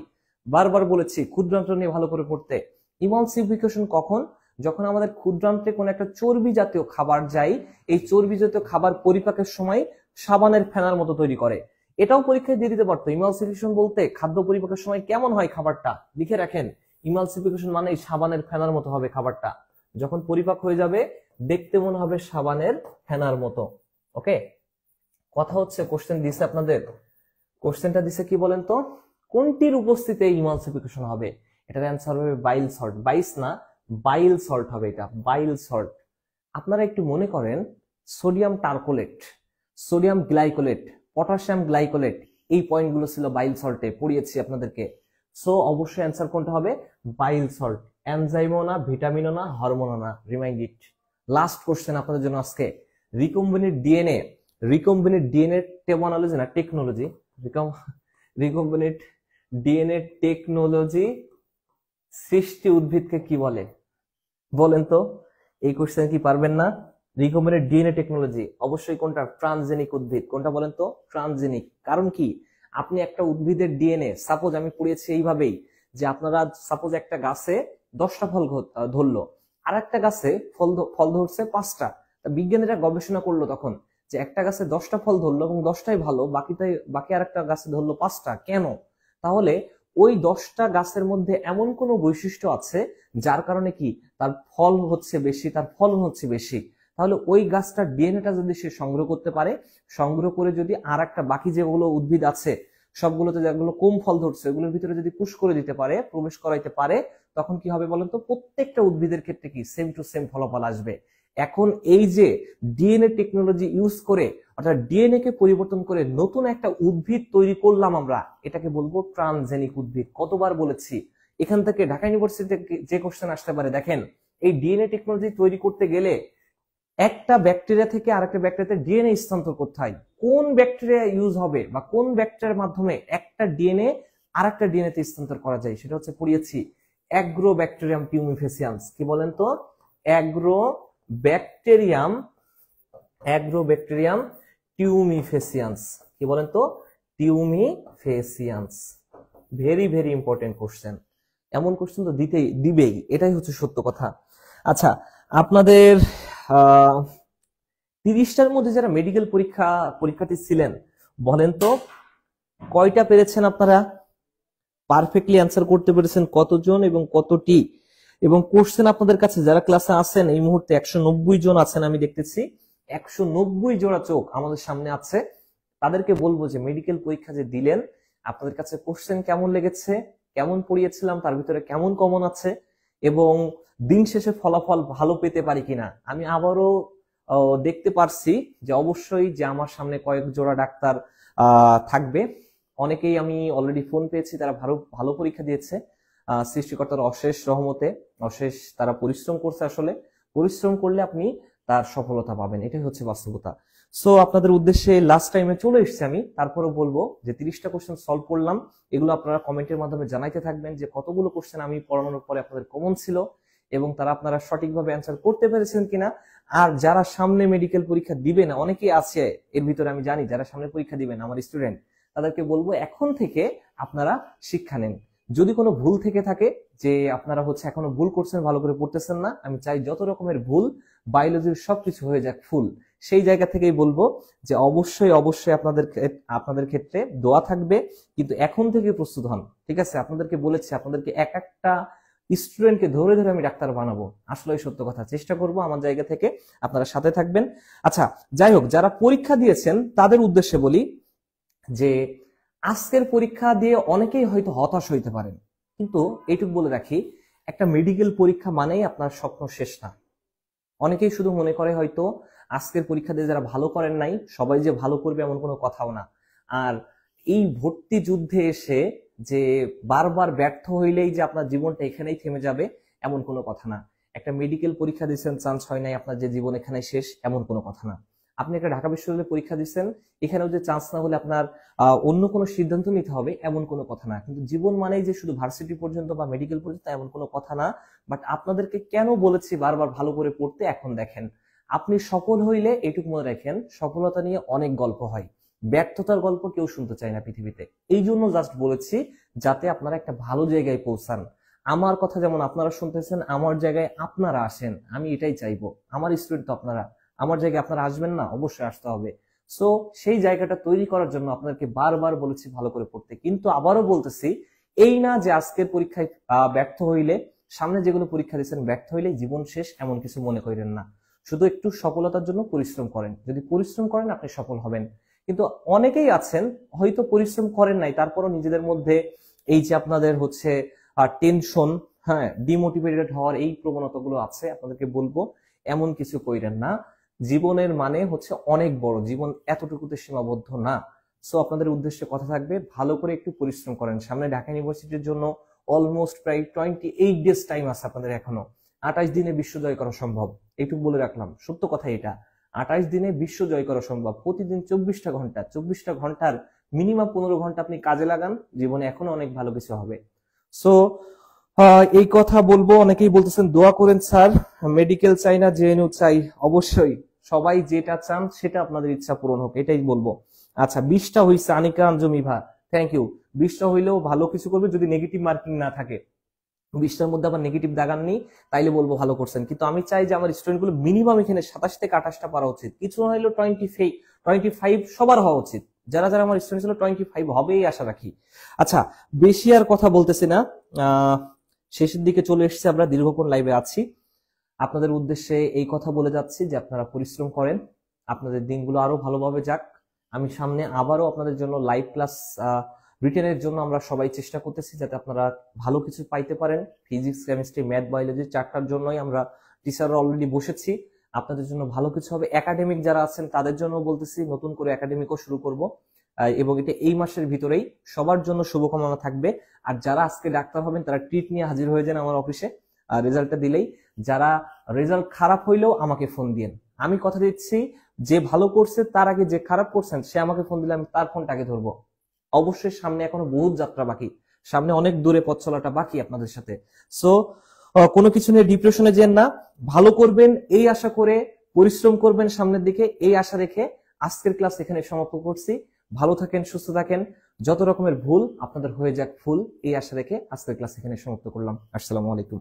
বারবার বলেছি ক্ষুদ্রান্ত্র নিয়ে ভালো করে পড়তে। ইমালসিফিকেশন কখন? যখন আমাদের ক্ষুদ্রান্ত্রে কোন একটা চর্বি জাতীয় খাবার যায়, এই চর্বি জাতীয় খাবার পরিপাকের সময় সাবানের ফেনার মতো তৈরি করে। এটাও পরীক্ষায় দিয়ে দিতে পারতো। ইমালসিফিকেশন বলতে খাদ্য পরিপাকের সময় কেমন হয় খাবারটা, লিখে রাখেন। ইমালসিফিকেশন মানে সাবানের ফেনার মতো হবে খাবারটা, যখন পরিপাক হয়ে যাবে দেখতে মনে হবে সাবানের ফেনার মতো। ওকে, কথা হচ্ছে কোশ্চেন দিছে আপনাদের, কোশ্চেনটা দিছে কি বলেন তো? কোনটির উপস্থিতিতে ইমালসিফিকেশন হবে? এটার অ্যান্সার হবে বাইল সল্ট। বাইস না, বাইল সল্ট হবে এটা, বাইল সল্ট। আপনারা একটু মনে করেন sodium taurocholate, sodium glycocholate, potassium glycocholate, এই পয়েন্টগুলো ছিল বাইল সল্টে, পড়িয়েছি আপনাদেরকে। সো অবশ্যই অ্যান্সার কোনটা হবে? Bile salt. এনজাইমও না, ভিটামিনও না, হরমোনও না, রিমাইন্ড ইট। লাস্ট কোশ্চেন আপনাদের জন্য আজকে। Recombinant DNA, recombinant DNA technology না টেকনোলজি, রিকম্বিনেন্ট ডিএনএ টেকনোলজি সৃষ্টি উদ্ভিদকে কি বলে? বলেন তো, এই কোশ্চেন কি পারবেন না? রিকম্বিনেন্ট ডিএনএ টেকনোলজি অবশ্যই কোনটা? ট্রান্সজেনিক উদ্ভিদ। কোনটা বলেন তো? ট্রান্সজেনিক। কারণ কি? আপনি একটা উদ্ভিদের ডিএনএ, সাপোজ আমি পড়িয়েছি এইভাবেই যে আপনারা সাপোজ একটা গাছে 10টা ফল ধরলো, আর একটা গাছে ফল ধরছে 5টা। বিজ্ঞানীরা গবেষণা করলো তখন যে একটা গাছে 10টা ফল ধরলো এবং 10টাই ভালো, বাকি আর একটা গাছে ধরলো 5টা, কেন? তাহলে ওই 10টা গাছের মধ্যে এমন কোন বৈশিষ্ট্য আছে যার কারণে কি তার ফল হচ্ছে বেশি, তার ফলন হচ্ছে বেশি। তাহলে ওই গাছটার ডিএনএটা যদি সে সংগ্রহ করতে পারে, সংগ্রহ করে যদি আর একটা বাকি যেগুলো উদ্ভিদ আছে সবগুলোতে যেগুলো কম ফল ধরছে ওগুলোর ভিতরে যদি পুশ করে দিতে পারে, প্রবেশ করাইতে পারে, তখন কি হবে বলেন তো? প্রত্যেকটা উদ্ভিদের ক্ষেত্রে কি সেম টু সেম ফলাফল আসবে। এখন এই যে ডিএনএ টেকনোলজি ইউজ করে, অর্থাৎ ডিএনএ কে পরিবর্তন করে নতুন একটা উদ্ভিদ তৈরি করলাম আমরা, এটাকে বলবো ট্রান্সজেনিক উদ্ভিদ। কতবার বলেছি। এখান থেকে ঢাকা ইউনিভার্সিটিতে যে কোশ্চেন আসতে পারে, দেখেন এই ডিএনএ টেকনোলজি তৈরি করতে গেলে একটা ব্যাকটেরিয়া থেকে আরেকটা ব্যাকটেরিয়াতে ডিএনএ স্থানান্তর করতে হয়। কোন ব্যাকটেরিয়া ইউজ হবে বা কোন ব্যাকটেরিয়ার মাধ্যমে একটা ডিএনএ আরেকটা ডিএনএ তে স্থানান্তর করা যায়, সেটা হচ্ছে পড়িয়েছি অ্যাগ্রোব্যাকটেরিয়াম টিউমিফেসিয়ান্স। কি বলেন তো? অ্যাগ্রোব্যাকটেরিয়াম টিউমিফেসিয়ান্স। কি বলেন তো? Tumefaciens. Very very important question. এমন কোশ্চেন তো দিবেই, এটাই হচ্ছে সত্য কথা। আচ্ছা, আপনাদের 30টার মধ্যে যারা মেডিকেল পরীক্ষার্থী ছিলেন, বলেন তো কয়টা পেরেছেন আপনারা? পারফেক্টলি অ্যান্সার করতে পেরেছেন কতজন এবং কতটি? এবং কোশ্চেন আপনাদের কাছে যারা ক্লাসে আছেন এই মুহূর্তে 190 জন আছেন আমি দেখতেছি, 190 জোড়া চোখ আমাদের সামনে আছে। তাদেরকে বলবো যে মেডিকেল পরীক্ষা যে দিলেন আপনাদের কাছে কোশ্চেন কেমন লেগেছে, কেমন পড়িয়েছিলাম, তার ভিতরে কেমন কমন আছে এবং দিন শেষে ফলাফল ভালো পেতে পারি কিনা। আমি আবারও দেখতে পারছি যে অবশ্যই যে আমার সামনে কয়েক জোড়া ডাক্তার থাকবে, অনেকেই আমি অলরেডি ফোন পেয়েছি, তারা ভালো ভালো পরীক্ষা দিয়েছে। সৃষ্টিকর্তার অশেষ রহমতে, অশেষ তারা পরিশ্রম করছে। আসলে পরিশ্রম করলে আপনি তার সফলতা পাবেন, এটাই হচ্ছে বাস্তবতা। সো আপনাদের উদ্দেশ্যে লাস্ট টাইমে চলে এসেছি আমি, তারপরে বলবো যে 30টা কোশ্চেন সলভ করলাম। এগুলো আপনারা কমেন্টের মাধ্যমে জানাইতে থাকবেন যে কতগুলো কোশ্চেন আমি পড়ানোর পরে আপনাদের কমন ছিল এবং তারা আপনারা সঠিকভাবে অ্যান্সার করতে পেরেছেন কিনা। আর যারা সামনে মেডিকেল পরীক্ষা দিবেন, অনেকেই আছে এর ভিতরে আমি জানি যারা সামনে পরীক্ষা দিবেন আমার স্টুডেন্ট, তাদেরকে বলবো এখন থেকে আপনারা শিক্ষা নেন। যদি কোনো ভুল থেকে থাকে যে আপনারা হচ্ছে এখনো ভুল করছেন, ভালো করে পড়তেছেন না, আমি চাই যত রকমের ভুল বায়োলজির সবকিছু হয়ে যাক ফুল। সেই জায়গা থেকেই বলবো যে অবশ্যই অবশ্যই আপনাদের ক্ষেত্রে দোয়া থাকবে, কিন্তু এখন থেকে প্রস্তুত হন। ঠিক আছে, আপনাদেরকে বলেছি আপনাদেরকে এক একটা স্টুডেন্টকে ধরে ধরে আমি ডাক্তার বানাবো। আসলে সত্য কথা, চেষ্টা করব আমার জায়গা থেকে, আপনারা সাথে থাকবেন। আচ্ছা যাই হোক, যারা পরীক্ষা দিয়েছেন তাদের উদ্দেশ্যে বলি যে আজকের পরীক্ষা দিয়ে অনেকেই হয়তো হতাশ হইতে পারেন, কিন্তু এইটুকু বলে রাখি একটা মেডিকেল পরীক্ষা মানেই আপনার স্বপ্ন শেষ না। অনেকেই শুধু মনে করে হয়তো আজকের পরীক্ষা দিয়ে যারা ভালো করেন নাই সবাই যে ভালো করবে এমন কোনো কথাও না। আর এই ভর্তি যুদ্ধে এসে যে বারবার ব্যর্থ হইলেই যে আপনার জীবনটা এখানেই থেমে যাবে এমন কোনো কথা না। একটা মেডিকেল পরীক্ষা দিচ্ছেন, চান্স হয় নাই, আপনার যে জীবন এখানে শেষ এমন কোনো কথা না। আপনি একটা ঢাকা বিশ্ববিদ্যালয়ে পরীক্ষা দিচ্ছেন, এখানেও যে চান্স না হলে আপনার অন্য কোনো সিদ্ধান্ত নিতে হবে এমন কোনো কথা না। কিন্তু জীবন মানেই যে শুধু ভার্সিটি পর্যন্ত বা মেডিকেল পর্যন্ত এমন কোনো কথা না। বাট আপনাদেরকে কেন বলেছি বারবার ভালো করে পড়তে, এখন দেখেন আপনি সফল হইলে এটুকু মনে রাখেন সফলতা নিয়ে অনেক গল্প হয়, ব্যর্থতার গল্প কেউ শুনতে চায় না পৃথিবীতে। এই জন্য জাস্ট বলেছি যাতে আপনারা একটা ভালো জায়গায় পৌঁছান। আমার কথা যেমন আপনারা শুনতেছেন, আমার জায়গায় আপনারা আসেন, আমি এটাই চাইবো। আমার স্টুডেন্ট তো আপনারা, আমার জায়গায় আপনারা আসবেন না? অবশ্যই আসতে হবে। সো সেই জায়গাটা তৈরি করার জন্য আপনাদেরকে বারবার বলেছি ভালো করে পড়তে, কিন্তু আবারও বলতেছি এই না যে আজকের পরীক্ষায় ব্যর্থ হইলে, সামনে যেগুলো পরীক্ষা দিচ্ছেন ব্যর্থ হইলে জীবন শেষ এমন কিছু মনে করেন না। শুধু একটু সফলতার জন্য পরিশ্রম করেন, যদি পরিশ্রম করেন আপনি সফল হবেন। কিন্তু অনেকেই আছেন হয়তো পরিশ্রম করেন নাই, তারপরও নিজেদের মধ্যে এই যে আপনাদের হচ্ছে টেনশন, হ্যাঁ, ডিমোটিভেটেড হওয়ার এই প্রবণতাগুলো আছে। আপনাদেরকে বলবো এমন কিছু কইরেন না। জীবনের মানে হচ্ছে অনেক বড়, জীবন এতটুকুতে সীমাবদ্ধ না। সো আপনাদের উদ্দেশ্যে কথা থাকবে ভালো করে একটু পরিশ্রম করেন। সামনে ঢাকা ইউনিভার্সিটির জন্য অলমোস্ট প্রায় 28 ডেজ টাইম আছে আপনাদের এখনো। 28 দিনে বিশ্ব জয় করা সম্ভব, এইটুকু বলে রাখলাম। সত্য কথা এটা, 28 দিনে বিশ্ব জয় করা সম্ভব। প্রতিদিন 24টা ঘন্টা, 24টা ঘন্টার মিনিমাম 15 ঘন্টা আপনি কাজে লাগান, জীবনে এখনো অনেক ভালো কিছু হবে। সো এই কথা বলবো। অনেকেই বলতেছেন দোয়া করেন স্যার, মেডিকেল চাই না জেএনইউ চাই। অবশ্যই সবাই যেটা চান সেটা আপনাদের ইচ্ছা পূরণ হোক, এটাই বলবো। আচ্ছা 20টা হইছে আনিকা আঞ্জুমিভা, থ্যাংক ইউ। 20টা হইলেও ভালো কিছু করবে যদি নেগেটিভ মার্কিং না থাকে। 20টার মধ্যে আবার নেগেটিভ দাগাননি তাইলে বলবো ভালো করছেন। কিন্তু আমি চাই যে আমার স্টুডেন্ট গুলো মিনিমাম এখানে 27 থেকে 28টা পারা উচিত, কিছু না হলেও 25 সবার হওয়া উচিত। যারা যারা আমার স্টুডেন্ট ছিল 25 হবেই আশা রাখি। আচ্ছা বেশি আর কথা বলতেছি না, শেষের দিকে চলে এসেছি আমরা, দীর্ঘক্ষণ লাইভে আছি। আপনাদের উদ্দেশ্যে এই কথা বলে যাচ্ছি যে আপনারা পরিশ্রম করেন, আপনাদের দিনগুলো আরো ভালোভাবে যাক। আমি সামনে আবারও আপনাদের জন্য লাইভ ক্লাস রিটেনের জন্য আমরা সবাই চেষ্টা করতেছি যাতে আপনারা ভালো কিছু পাইতে পারেন। ফিজিক্স, কেমিস্ট্রি, ম্যাথ, বায়োলজি 4টার জন্যই আমরা টিচাররা অলরেডি বসেছি। আপনাদের জন্য ভালো কিছু হবে। একাডেমিক যারা আছেন তাদের জন্য বলতেছি নতুন করে একাডেমিকও শুরু করব, এবং এটা এই মাসের ভিতরেই। সবার জন্য শুভকামনা থাকবে। আর যারা আজকে ডাক্তার হবেন তারা ট্রিট নিয়ে হাজির হয়ে যান আমার অফিসে রেজাল্টটা দিলেই। যারা রেজাল্ট খারাপ হইলেও আমাকে ফোন দিয়েন। আমি কথা দিচ্ছি যে ভালো করছে তার আগে যে খারাপ করছেন সে আমাকে ফোন দিলে আমি তার ফোনটাকে ধরবো। অবশ্যই সামনে এখনো বহুত যাত্রা বাকি, সামনে অনেক দূরে পথ চলাটা বাকি আপনাদের সাথে। সো কোনো কিছু নিয়ে ডিপ্রেশনে যেন না, ভালো করবেন এই আশা করে পরিশ্রম করবেন সামনের দিকে, এই আশা রেখে আজকের ক্লাস এখানে সমাপ্ত করছি। ভালো থাকেন, সুস্থ থাকেন, যত রকমের ভুল আপনাদের হয়ে যাক ফুল, এই আশা রেখে আজকের ক্লাস এখানে সমাপ্ত করলাম। আসসালামু আলাইকুম।